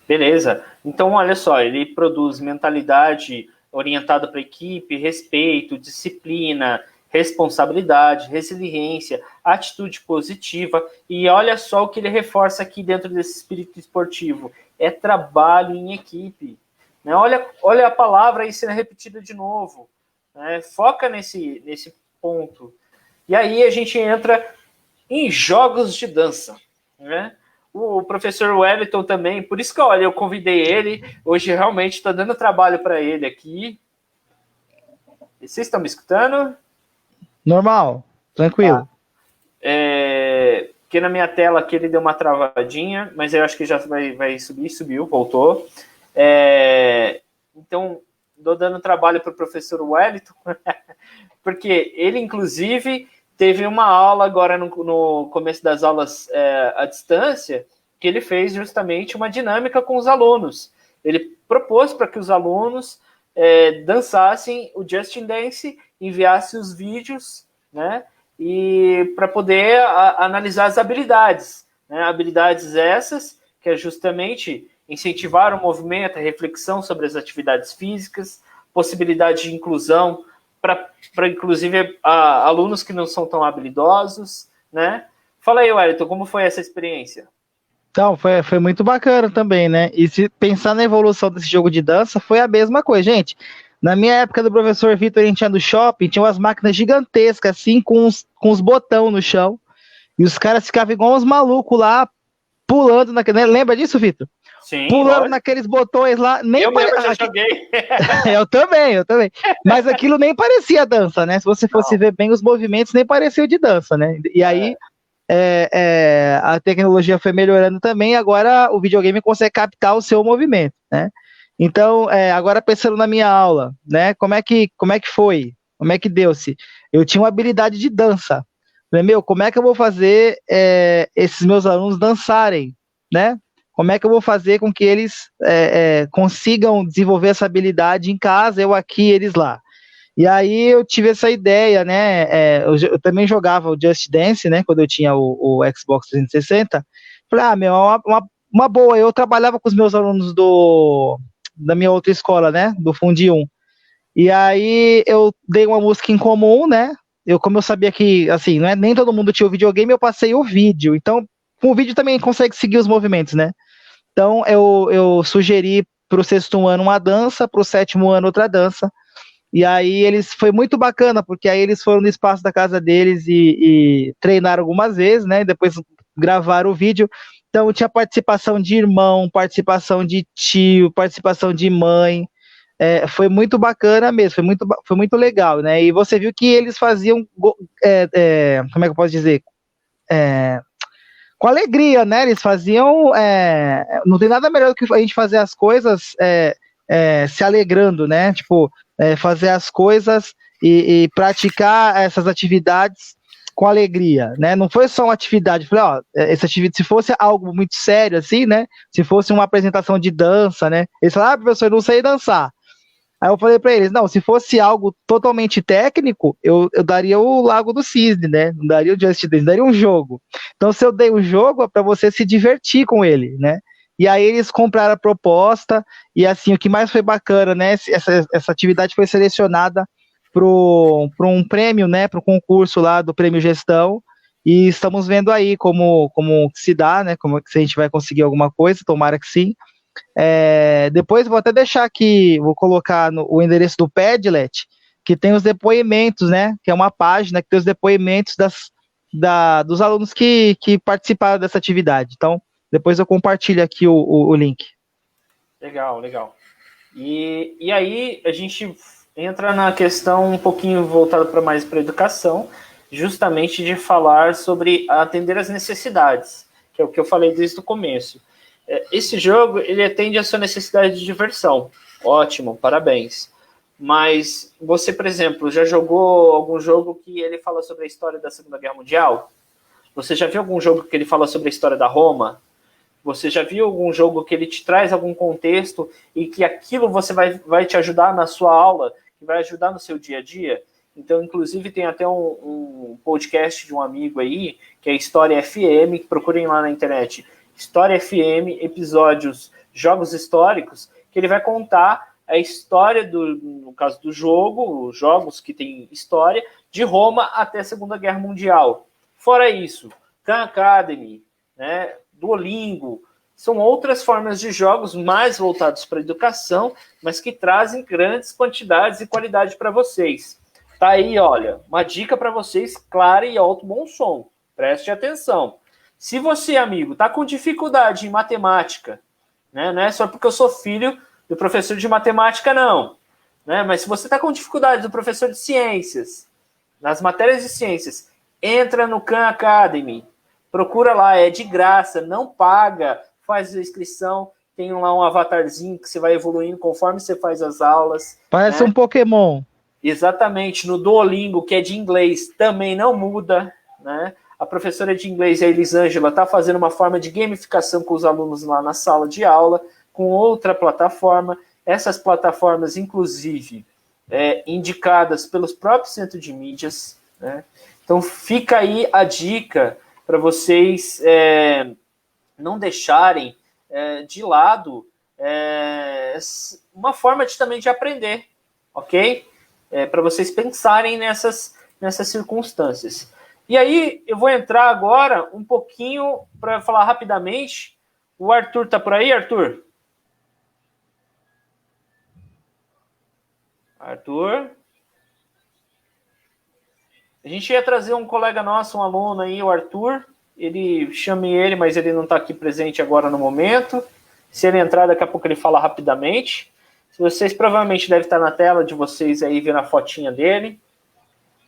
Beleza. Então, olha só, ele produz mentalidade orientada para a equipe, respeito, disciplina, responsabilidade, resiliência, atitude positiva. E olha só o que ele reforça aqui dentro desse espírito esportivo. É trabalho em equipe. Né? Olha a palavra aí sendo repetida de novo. Né? Foca nesse ponto. E aí a gente entra em jogos de dança. Né? O professor Wellington também, por isso que eu convidei ele. Hoje realmente está dando trabalho para ele aqui. Vocês estão me escutando? Normal, tranquilo. Porque na minha tela aqui ele deu uma travadinha, mas eu acho que já vai subir, subiu, voltou. Então, estou dando trabalho para o professor Wellington, porque ele, inclusive, teve uma aula agora no começo das aulas à distância, que ele fez justamente uma dinâmica com os alunos. Ele propôs para que os alunos dançassem o Justin Dance, enviassem os vídeos, né, e para poder analisar as habilidades. Né, habilidades essas que é justamente incentivar o movimento, a reflexão sobre as atividades físicas, possibilidade de inclusão para inclusive alunos que não são tão habilidosos, né? Fala aí, Wellington, como foi essa experiência? Então, foi muito bacana também, né? E se pensar na evolução desse jogo de dança, foi a mesma coisa, gente. Na minha época do professor Vitor, a gente ia no shopping, tinha umas máquinas gigantescas, assim, com os botão no chão, e os caras ficavam igual uns malucos lá, pulando naquele... Lembra disso, Vitor? Sim, pulando naqueles botões lá, nem eu já joguei. eu também. Mas aquilo nem parecia dança, né? Se você fosse ver bem os movimentos, nem parecia de dança, né? E aí a tecnologia foi melhorando também, agora o videogame consegue captar o seu movimento, né? Então, agora pensando na minha aula, né? Como é que foi? Como é que deu-se? Eu tinha uma habilidade de dança. Falei, como é que eu vou fazer esses meus alunos dançarem, né? Como é que eu vou fazer com que eles consigam desenvolver essa habilidade em casa, eu aqui, eles lá? E aí eu tive essa ideia, né? Eu também jogava o Just Dance, né? Quando eu tinha o Xbox 360. Falei, uma boa. Eu trabalhava com os meus alunos da minha outra escola, né? Do Fundi 1. E aí eu dei uma música em comum, né? Como eu sabia que, assim, não é, nem todo mundo tinha o videogame, eu passei o vídeo. Então, com o vídeo também consegue seguir os movimentos, né? Então, eu sugeri para o 6º ano uma dança, para o 7º ano outra dança. E aí foi muito bacana, porque aí eles foram no espaço da casa deles e treinaram algumas vezes, né? Depois gravaram o vídeo. Então, tinha participação de irmão, participação de tio, participação de mãe. Foi muito bacana mesmo, foi muito legal, né? E você viu que eles faziam, como é que eu posso dizer? Com alegria, né? Eles faziam. Não tem nada melhor do que a gente fazer as coisas se alegrando, né? Tipo, fazer as coisas e praticar essas atividades com alegria, né? Não foi só uma atividade. Falei, essa atividade, se fosse algo muito sério, assim, né? Se fosse uma apresentação de dança, né? Eles falaram, professor, eu não sei dançar. Aí eu falei para eles, não, se fosse algo totalmente técnico, eu daria o Lago do Cisne, né? Não daria o Just Dance, daria um jogo. Então, se eu dei um jogo, é para você se divertir com ele, né? E aí eles compraram a proposta, e assim, o que mais foi bacana, né? Essa atividade foi selecionada para um prêmio, né? Para o concurso lá do Prêmio Gestão, e estamos vendo aí como se dá, né? Como se a gente vai conseguir alguma coisa, tomara que sim. Depois vou até deixar aqui, vou colocar o endereço do Padlet, que tem os depoimentos, né? Que é uma página que tem os depoimentos dos alunos que participaram dessa atividade. Então, depois eu compartilho aqui o link. Legal. E aí a gente entra na questão um pouquinho voltada mais para a educação, justamente de falar sobre atender as necessidades, que é o que eu falei desde o começo. Esse jogo, ele atende a sua necessidade de diversão. Ótimo, parabéns. Mas você, por exemplo, já jogou algum jogo que ele fala sobre a história da Segunda Guerra Mundial? Você já viu algum jogo que ele fala sobre a história da Roma? Você já viu algum jogo que ele te traz algum contexto e que aquilo você vai te ajudar na sua aula, que vai ajudar no seu dia a dia? Então, inclusive, tem até um podcast de um amigo aí, que é História FM, procurem lá na internet, História FM, episódios, jogos históricos, que ele vai contar a história, no caso do jogo, os jogos que tem história, de Roma até a Segunda Guerra Mundial. Fora isso, Khan Academy, né, Duolingo, são outras formas de jogos mais voltados para a educação, mas que trazem grandes quantidades e qualidade para vocês. Tá aí, olha, uma dica para vocês, clara e alto bom som. Preste atenção. Se você, amigo, está com dificuldade em matemática, né, não é só porque eu sou filho do professor de matemática, não. Né, mas se você está com dificuldade do professor de ciências, nas matérias de ciências, entra no Khan Academy. Procura lá, é de graça, não paga, faz a inscrição, tem lá um avatarzinho que você vai evoluindo conforme você faz as aulas. Parece um Pokémon. Exatamente, no Duolingo, que é de inglês, também não muda, né? A professora de inglês, a Elisângela, está fazendo uma forma de gamificação com os alunos lá na sala de aula, com outra plataforma. Essas plataformas, inclusive, indicadas pelos próprios centros de mídias, né? Então, fica aí a dica para vocês não deixarem de lado uma forma também de aprender, ok? Para vocês pensarem nessas circunstâncias. E aí, eu vou entrar agora um pouquinho para falar rapidamente. O Arthur está por aí, Arthur? Arthur? A gente ia trazer um colega nosso, um aluno aí, o Arthur. Chame ele, mas ele não está aqui presente agora no momento. Se ele entrar, daqui a pouco ele fala rapidamente. Vocês provavelmente devem estar na tela de vocês aí, vendo a fotinha dele.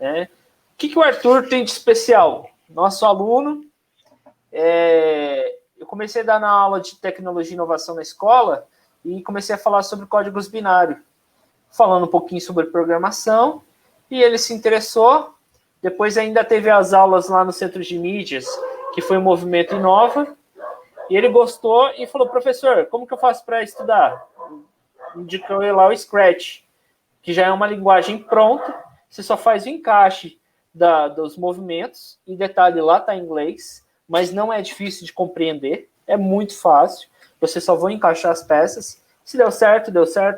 Né? O que o Arthur tem de especial? Nosso aluno. Eu comecei a dar na aula de tecnologia e inovação na escola e comecei a falar sobre códigos binários, falando um pouquinho sobre programação, e ele se interessou. Depois ainda teve as aulas lá no Centro de Mídias, que foi o Movimento Inova, e ele gostou e falou: professor, como que eu faço para estudar? Indicou ele lá o Scratch, que já é uma linguagem pronta, você só faz o encaixe dos movimentos, e detalhe, lá está em inglês, mas não é difícil de compreender, é muito fácil, você só vai encaixar as peças, se deu certo,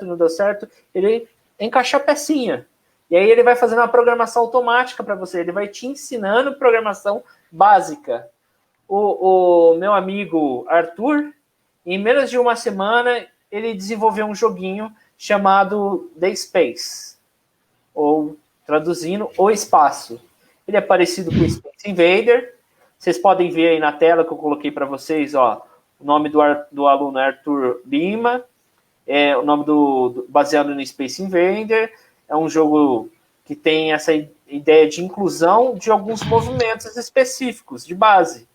não deu certo, ele encaixa a pecinha, e aí ele vai fazendo uma programação automática para você, ele vai te ensinando programação básica. O meu amigo Arthur, em menos de uma semana, ele desenvolveu um joguinho chamado The Space, ou traduzindo, o espaço. Ele é parecido com o Space Invader. Vocês podem ver aí na tela que eu coloquei para vocês, ó, o nome do aluno é Arthur Lima, o nome baseado no Space Invader. É um jogo que tem essa ideia de inclusão de alguns movimentos específicos, de base.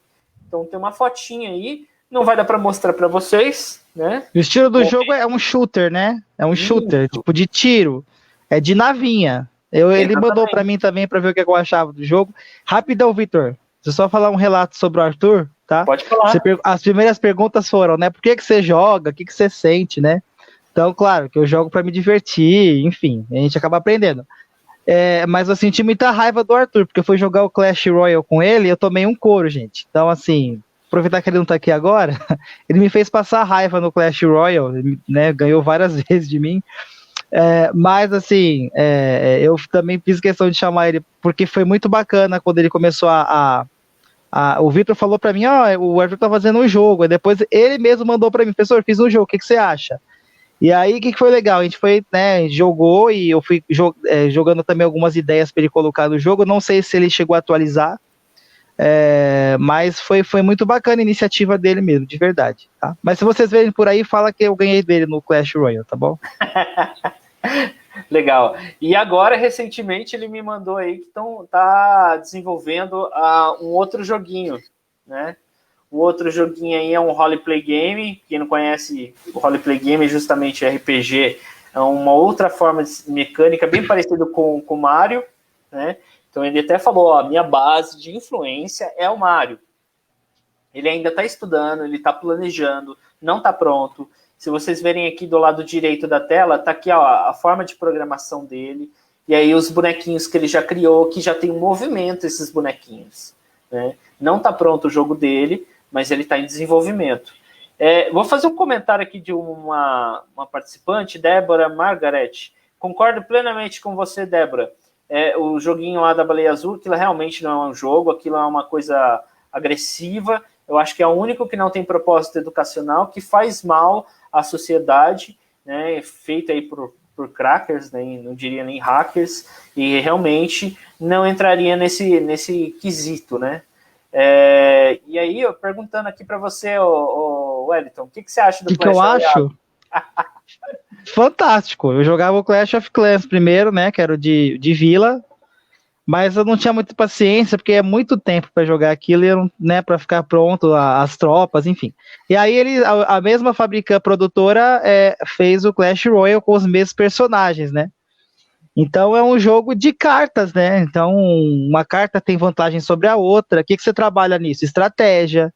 Então tem uma fotinha aí, não vai dar para mostrar para vocês, né? O estilo do jogo é um shooter, né? É um shooter, tipo de tiro. É de navinha. Ele mandou para mim também para ver o que eu achava do jogo. Rapidão, Vitor. Deixa eu só falar um relato sobre o Arthur, tá? Pode falar. As primeiras perguntas foram, né? Por que você joga? O que você sente, né? Então, claro, que eu jogo para me divertir, enfim, a gente acaba aprendendo. Mas eu senti muita raiva do Arthur, porque eu fui jogar o Clash Royale com ele e eu tomei um couro, gente. Então, assim, aproveitar que ele não tá aqui agora, ele me fez passar raiva no Clash Royale, né? Ganhou várias vezes de mim. Mas, assim, eu também fiz questão de chamar ele, porque foi muito bacana quando ele começou a o Vitor falou para mim, o Arthur tá fazendo um jogo, aí depois ele mesmo mandou para mim, professor, fiz um jogo, o que você acha? E aí, o que foi legal? A gente foi, né, jogou e eu fui jogando também algumas ideias para ele colocar no jogo. Não sei se ele chegou a atualizar, mas foi muito bacana a iniciativa dele mesmo, de verdade. Tá? Mas se vocês verem por aí, fala que eu ganhei dele no Clash Royale, tá bom? Legal. E agora, recentemente, ele me mandou aí que tá desenvolvendo um outro joguinho, né? O outro joguinho aí é um roleplay game. Quem não conhece, o roleplay game é justamente RPG. É uma outra forma de mecânica bem parecida com o Mario, né? Então ele até falou, a minha base de influência é o Mario. Ele ainda está estudando, ele está planejando, não está pronto. Se vocês verem aqui do lado direito da tela, está aqui ó, a forma de programação dele. E aí os bonequinhos que ele já criou, que já tem um movimento, esses bonequinhos, né? Não está pronto o jogo dele, mas ele está em desenvolvimento. Vou fazer um comentário aqui de uma participante, Débora Margaret. Concordo plenamente com você, Débora. O joguinho lá da Baleia Azul, aquilo realmente não é um jogo, aquilo é uma coisa agressiva. Eu acho que é o único que não tem propósito educacional, que faz mal à sociedade, né, feito aí por crackers, né, não diria nem hackers, e realmente não entraria nesse quesito, né? E aí, eu perguntando aqui para você, Wellington, o que você acha do Clash Royale? O que eu acho? Fantástico. Eu jogava o Clash of Clans primeiro, né, que era o de vila, mas eu não tinha muita paciência, porque é muito tempo para jogar aquilo, né, para ficar pronto as tropas, enfim. E aí a mesma fabricante produtora fez o Clash Royale com os mesmos personagens, né? Então é um jogo de cartas, né? Então uma carta tem vantagem sobre a outra. O que você trabalha nisso? Estratégia.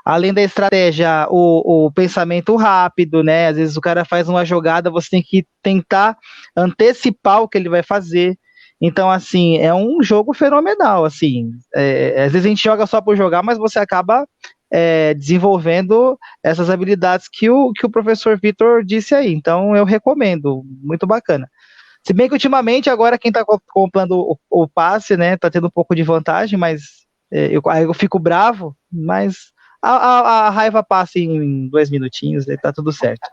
Além da estratégia, o pensamento rápido, né? Às vezes o cara faz uma jogada, você tem que tentar antecipar o que ele vai fazer. Então, assim, é um jogo fenomenal, assim. Às vezes a gente joga só por jogar, mas você acaba desenvolvendo essas habilidades que o professor Vitor disse aí. Então, eu recomendo, muito bacana. Se bem que ultimamente, agora quem está comprando o passe, né, tá tendo um pouco de vantagem, mas eu fico bravo, mas a raiva passa em 2 minutinhos, né, tá tudo certo.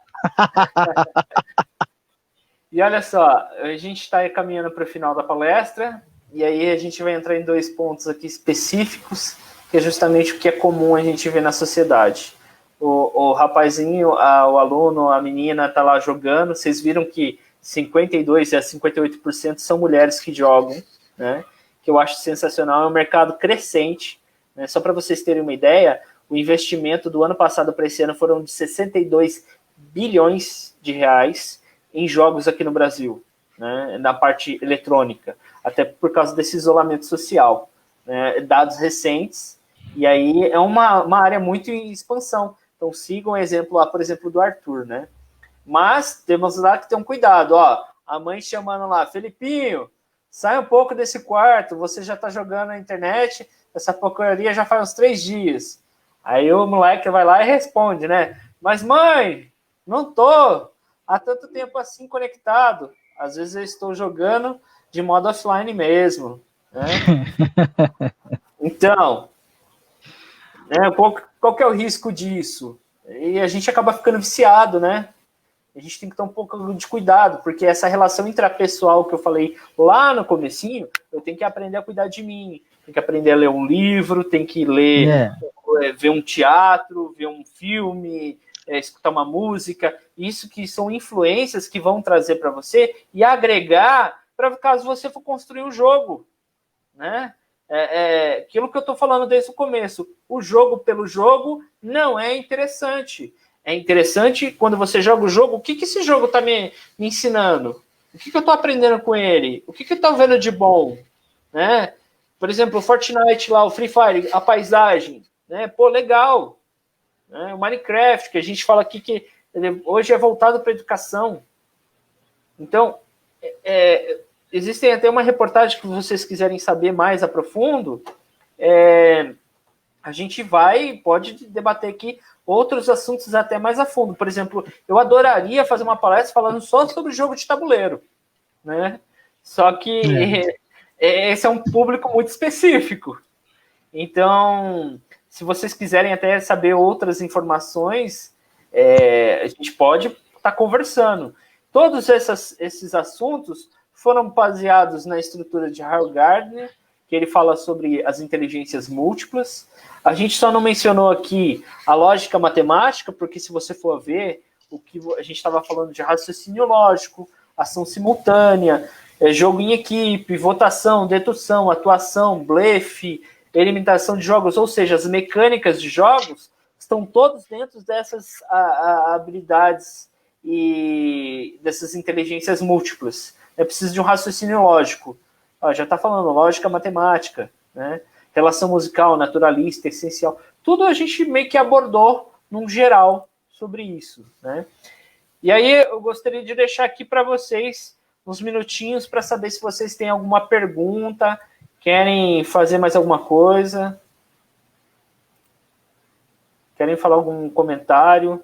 E olha só, a gente está caminhando para o final da palestra, e aí a gente vai entrar em 2 pontos aqui específicos, que é justamente o que é comum a gente ver na sociedade. O rapazinho, o aluno, a menina está lá jogando, vocês viram que 52% a 58% são mulheres que jogam, né? Que eu acho sensacional, é um mercado crescente, né? Só para vocês terem uma ideia, o investimento do ano passado para esse ano foram de 62 bilhões de reais em jogos aqui no Brasil, né? Na parte eletrônica, até por causa desse isolamento social, né? Dados recentes, e aí é uma área muito em expansão. Então sigam o exemplo lá, por exemplo, do Arthur, né? Mas temos lá que ter um cuidado, ó. A mãe chamando lá, Felipinho, sai um pouco desse quarto, você já tá jogando na internet, essa porcaria já faz uns 3 dias. Aí o moleque vai lá e responde, né? Mas mãe, não tô há tanto tempo assim conectado. Às vezes eu estou jogando de modo offline mesmo, né? Então, qual que é o risco disso? E a gente acaba ficando viciado, né? A gente tem que ter um pouco de cuidado, porque essa relação intrapessoal que eu falei lá no comecinho, eu tenho que aprender a cuidar de mim, tenho que aprender a ler um livro, tenho que ler, ver um teatro, ver um filme, escutar uma música, isso que são influências que vão trazer para você e agregar para caso você for construir um jogo, né? Aquilo que eu estou falando desde o começo, o jogo pelo jogo não é interessante. É interessante quando você joga o jogo, o que esse jogo está me ensinando? O que eu estou aprendendo com ele? O que eu estou vendo de bom? Né? Por exemplo, o Fortnite lá, o Free Fire, a paisagem, né? Pô, legal. Né? O Minecraft, que a gente fala aqui que hoje é voltado para a educação. Então, existem até uma reportagem que vocês quiserem saber mais a profundo, a gente pode debater aqui outros assuntos até mais a fundo. Por exemplo, eu adoraria fazer uma palestra falando só sobre jogo de tabuleiro, né? Só que esse é um público muito específico. Então, se vocês quiserem até saber outras informações, a gente pode estar conversando. Todos esses assuntos foram baseados na estrutura de Hal Gardner, que ele fala sobre as inteligências múltiplas. A gente só não mencionou aqui a lógica matemática, porque se você for ver, o que a gente estava falando de raciocínio lógico, ação simultânea, jogo em equipe, votação, dedução, atuação, blefe, eliminação de jogos, ou seja, as mecânicas de jogos estão todos dentro dessas habilidades e dessas inteligências múltiplas. É preciso de um raciocínio lógico. Já está falando lógica matemática, né? Relação musical, naturalista, essencial. Tudo a gente meio que abordou num geral sobre isso, né? E aí eu gostaria de deixar aqui para vocês uns minutinhos para saber se vocês têm alguma pergunta, querem fazer mais alguma coisa, querem falar algum comentário.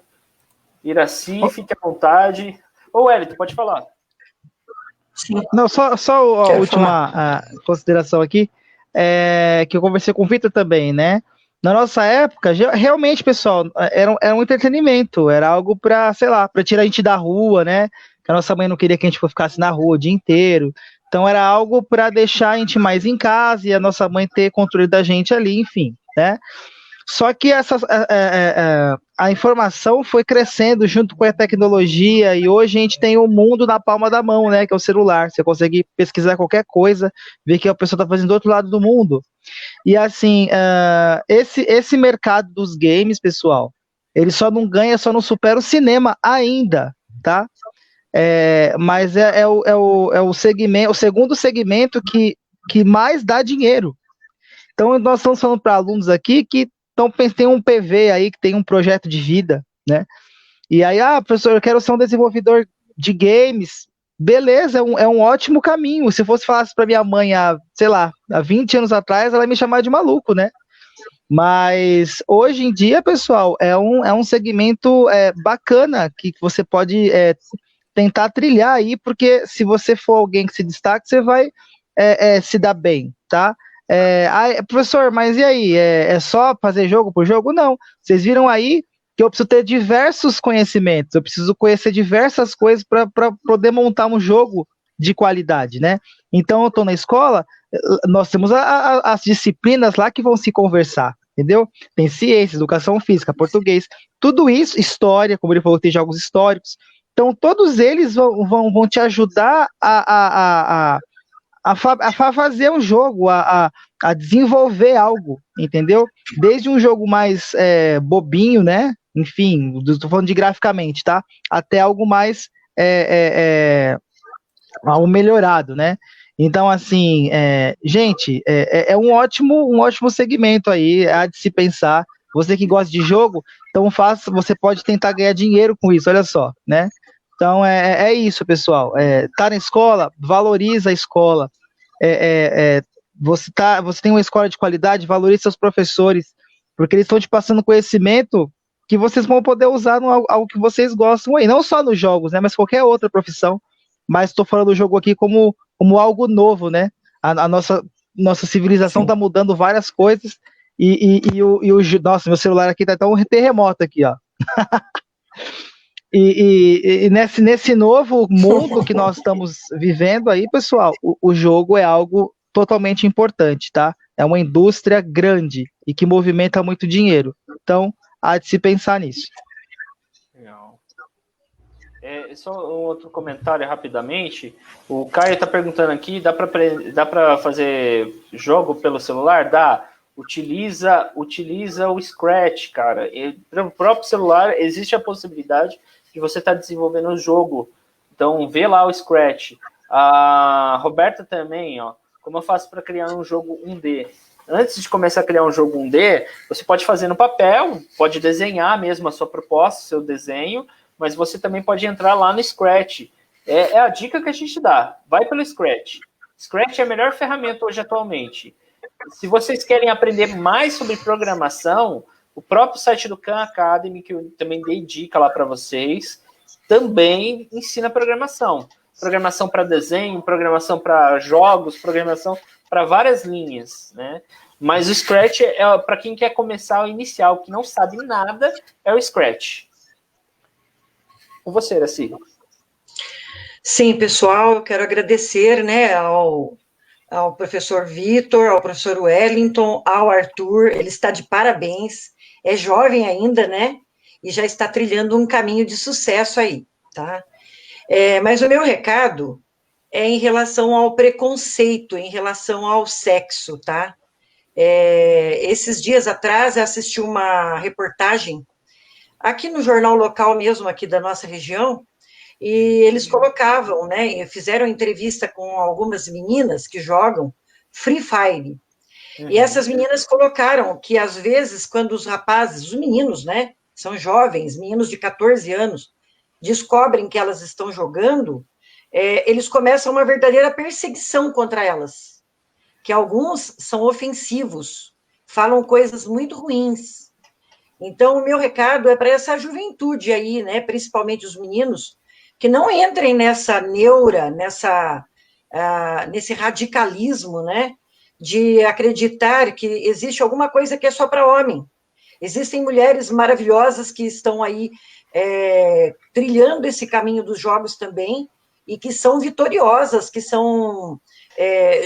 Iraci, fique à vontade. Ô, Wellington, pode falar. Não, só a última consideração aqui, que eu conversei com o Vitor também, né? Na nossa época, realmente, pessoal, era um entretenimento, era algo para, sei lá, para tirar a gente da rua, né? Que a nossa mãe não queria que a gente ficasse na rua o dia inteiro. Então era algo para deixar a gente mais em casa e a nossa mãe ter controle da gente ali, enfim, né? Só que a informação foi crescendo junto com a tecnologia e hoje a gente tem o mundo na palma da mão, né? Que é o celular. Você consegue pesquisar qualquer coisa, ver o que a pessoa está fazendo do outro lado do mundo. E assim, esse mercado dos games, pessoal, ele só não supera o cinema ainda, tá? Mas é o segundo segmento que mais dá dinheiro. Então nós estamos falando para alunos aqui que tem um PV aí, que tem um projeto de vida, né? E aí, professor, eu quero ser um desenvolvedor de games. Beleza, é um ótimo caminho. Se eu fosse falar para minha mãe há 20 anos atrás, ela ia me chamar de maluco, né? Mas hoje em dia, pessoal, é um segmento bacana que você pode tentar trilhar aí, porque se você for alguém que se destaque, você vai se dar bem, tá? Professor, mas e aí? É só fazer jogo por jogo? Não. Vocês viram aí que eu preciso ter diversos conhecimentos, eu preciso conhecer diversas coisas para poder montar um jogo de qualidade, né? Então, eu estou na escola, nós temos as disciplinas lá que vão se conversar, entendeu? Tem ciência, educação física, português, tudo isso, história, como ele falou, tem jogos históricos. Então, todos eles vão te ajudar a fazer um jogo, a desenvolver algo, entendeu? Desde um jogo mais bobinho, né? Enfim, estou falando de graficamente, tá? Até algo mais algo melhorado, né? Então, assim, gente, é um ótimo segmento aí, há de se pensar. Você que gosta de jogo, então você pode tentar ganhar dinheiro com isso, olha só, né? Então, é isso, pessoal. Tá na escola, valoriza a escola. Você tem uma escola de qualidade, valorize seus professores, porque eles estão te passando conhecimento que vocês vão poder usar no algo que vocês gostam aí, não só nos jogos, né, mas qualquer outra profissão. Mas estou falando do jogo aqui como algo novo, né? A nossa civilização está mudando várias coisas nossa, meu celular aqui tá um terremoto aqui, ó. E nesse novo mundo que nós estamos vivendo aí, pessoal, o jogo é algo totalmente importante, tá? É uma indústria grande e que movimenta muito dinheiro. Então, há de se pensar nisso. Legal. Só um outro comentário rapidamente. O Caio está perguntando aqui, dá para fazer jogo pelo celular? Dá. Utiliza o Scratch, cara. No próprio celular existe a possibilidade de você estar desenvolvendo o jogo. Então, vê lá o Scratch. A Roberta também, ó. Como eu faço para criar um jogo 1D? Antes de começar a criar um jogo 1D, você pode fazer no papel, pode desenhar mesmo a sua proposta, seu desenho, mas você também pode entrar lá no Scratch. É a dica que a gente dá. Vai pelo Scratch. Scratch é a melhor ferramenta hoje atualmente. Se vocês querem aprender mais sobre programação, o próprio site do Khan Academy, que eu também dei dica lá para vocês, também ensina programação. programação para desenho, programação para jogos, programação para várias linhas, né? Mas o Scratch, para quem quer começar o inicial, que não sabe nada, é o Scratch. Com você, Iracy. Sim, pessoal, eu quero agradecer, né, ao professor Vitor, ao professor Wellington, ao Arthur, ele está de parabéns, é jovem ainda, né, e já está trilhando um caminho de sucesso aí, tá? Mas o meu recado é em relação ao preconceito, em relação ao sexo, tá? Esses dias atrás, eu assisti uma reportagem aqui no jornal local mesmo, aqui da nossa região, e eles colocavam, né, fizeram entrevista com algumas meninas que jogam Free Fire, e essas meninas colocaram que, às vezes, quando os rapazes, os meninos, né, são jovens, meninos de 14 anos, descobrem que elas estão jogando, eles começam uma verdadeira perseguição contra elas, que alguns são ofensivos, falam coisas muito ruins. Então, o meu recado é para essa juventude aí, né, principalmente os meninos, que não entrem nessa neura, nesse radicalismo, né, de acreditar que existe alguma coisa que é só para homem. Existem mulheres maravilhosas que estão aí trilhando esse caminho dos jogos também, e que são vitoriosas, que são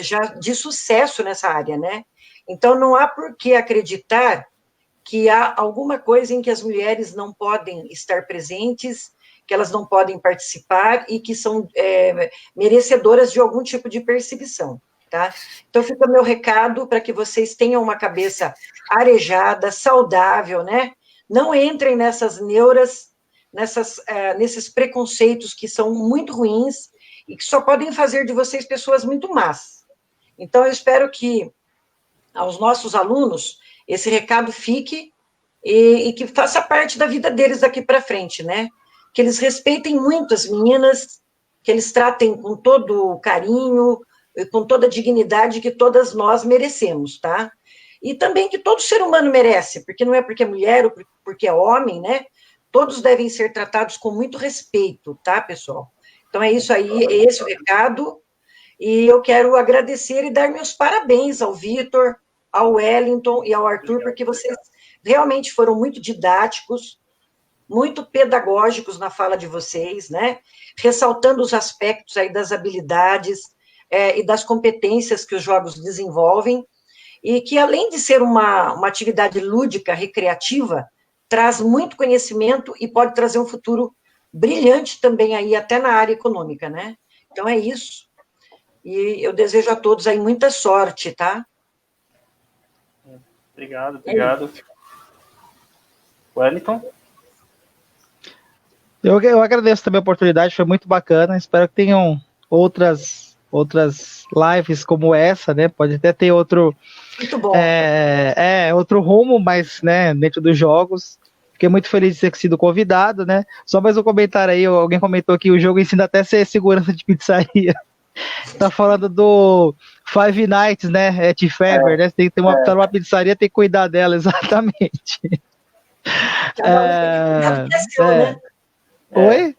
já de sucesso nessa área, né? Então, não há por que acreditar que há alguma coisa em que as mulheres não podem estar presentes, que elas não podem participar e que são merecedoras de algum tipo de perseguição, tá? Então, fica o meu recado para que vocês tenham uma cabeça arejada, saudável, né? Não entrem nessas neuras, nesses preconceitos que são muito ruins e que só podem fazer de vocês pessoas muito más. Então, eu espero que aos nossos alunos esse recado fique e que faça parte da vida deles daqui para frente, né? Que eles respeitem muito as meninas, que eles tratem com todo o carinho, com toda a dignidade que todas nós merecemos, tá? E também que todo ser humano merece, porque não é porque é mulher ou porque é homem, né? Todos devem ser tratados com muito respeito, tá, pessoal? Então, é isso aí, é esse o recado, e eu quero agradecer e dar meus parabéns ao Vitor, ao Wellington e ao Arthur, porque vocês realmente foram muito didáticos, muito pedagógicos na fala de vocês, né? Ressaltando os aspectos aí das habilidades e das competências que os jogos desenvolvem, e que, além de ser uma atividade lúdica, recreativa, traz muito conhecimento e pode trazer um futuro brilhante também aí, até na área econômica, né? Então, é isso. E eu desejo a todos aí muita sorte, tá? Obrigado. Wellington? Eu agradeço também a oportunidade, foi muito bacana. Espero que tenham outras lives como essa, né? Pode até ter outro... Muito bom. Outro rumo, mas, né, dentro dos jogos. Fiquei muito feliz de ter sido convidado, né? Só mais um comentário aí, alguém comentou que o jogo ensina até a ser segurança de pizzaria. Tá falando do Five Nights, né? At Fever, né? Você tem que ter tá numa pizzaria, tem que cuidar dela, exatamente. Cada um tem que cuidar do que é seu, né? Oi?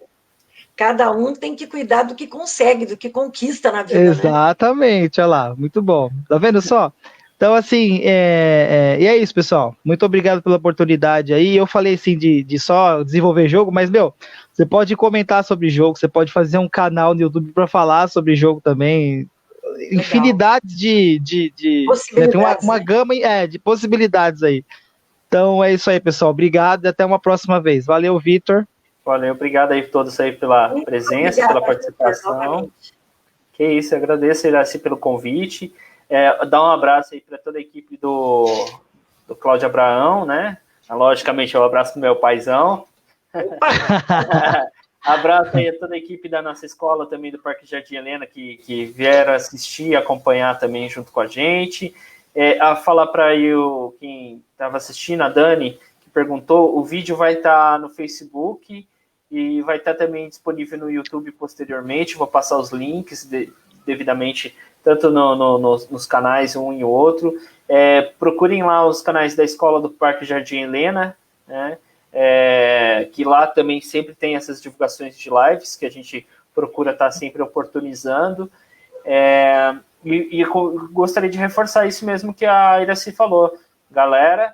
Cada um tem que cuidar do que consegue, do que conquista na vida, exatamente, né? Olha lá, muito bom. Tá vendo só? Então, assim, e é isso, pessoal. Muito obrigado pela oportunidade aí. Eu falei, assim, de só desenvolver jogo, mas, você pode comentar sobre jogo, você pode fazer um canal no YouTube para falar sobre jogo também. Legal. Infinidades de possibilidades, tem uma gama de possibilidades aí. Então, é isso aí, pessoal. Obrigado e até uma próxima vez. Valeu, Vitor. Valeu, obrigado aí a todos aí pela presença, pela participação. Que isso, eu agradeço, Iracy, pelo convite. Dar um abraço aí para toda a equipe do Cláudio Abraão, né? Logicamente, eu abraço pro meu paizão. Abraço aí a toda a equipe da nossa escola também do Parque Jardim Helena, que vieram assistir e acompanhar também junto com a gente. A falar para quem estava assistindo, a Dani, que perguntou, o vídeo vai estar no Facebook e vai estar também disponível no YouTube posteriormente. Vou passar os links devidamente, tanto nos canais um e outro. Procurem lá os canais da Escola do Parque Jardim Helena, né? Que lá também sempre tem essas divulgações de lives que a gente procura estar sempre oportunizando. E gostaria de reforçar isso mesmo que a Iracy falou. Galera,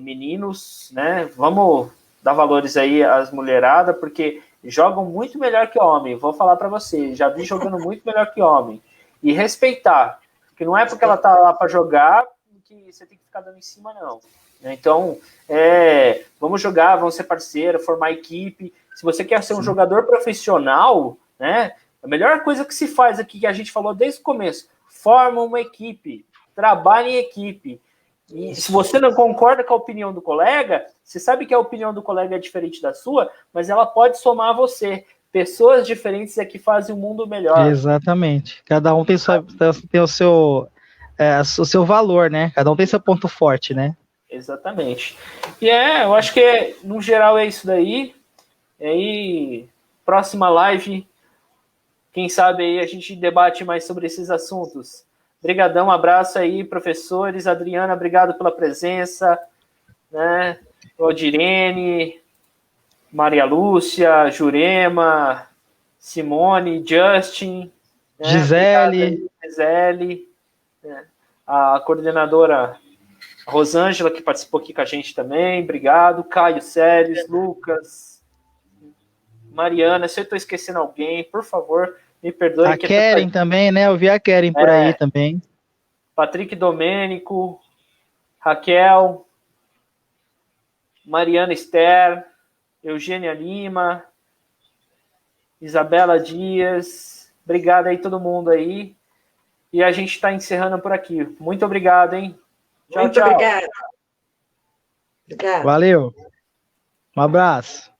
meninos, né, vamos dar valores aí às mulheradas, porque jogam muito melhor que homem. Vou falar para você, já vi jogando muito melhor que homem. E respeitar, porque não é porque ela tá lá para jogar que você tem que ficar dando em cima, não. Então, vamos jogar, vamos ser parceiro, formar equipe. Se você quer ser um jogador profissional, né, a melhor coisa que se faz aqui, que a gente falou desde o começo, forma uma equipe, trabalhe em equipe. E se você não concorda com a opinião do colega, você sabe que a opinião do colega é diferente da sua, mas ela pode somar a você. Pessoas diferentes é que fazem o mundo melhor. Exatamente. Cada um tem o seu valor, né? Cada um tem seu ponto forte, né? Exatamente. E eu acho que no geral é isso daí. E aí, próxima live, quem sabe aí a gente debate mais sobre esses assuntos. Obrigadão, abraço aí, professores. Adriana, obrigado pela presença, né? Aldirene, Maria Lúcia, Jurema, Simone, Justin, né? Gisele, né? A coordenadora Rosângela, que participou aqui com a gente também, obrigado. Caio Séries, Lucas, Mariana, se eu estou esquecendo alguém, por favor, me perdoe. A Keren também, né? Eu vi a Keren por aí também. Patrick Domênico, Raquel, Mariana Esther, Eugênia Lima, Isabela Dias, obrigado aí todo mundo aí. E a gente está encerrando por aqui. Muito obrigado, hein? Tchau, Muito tchau. obrigada. Obrigada. Valeu. Um abraço.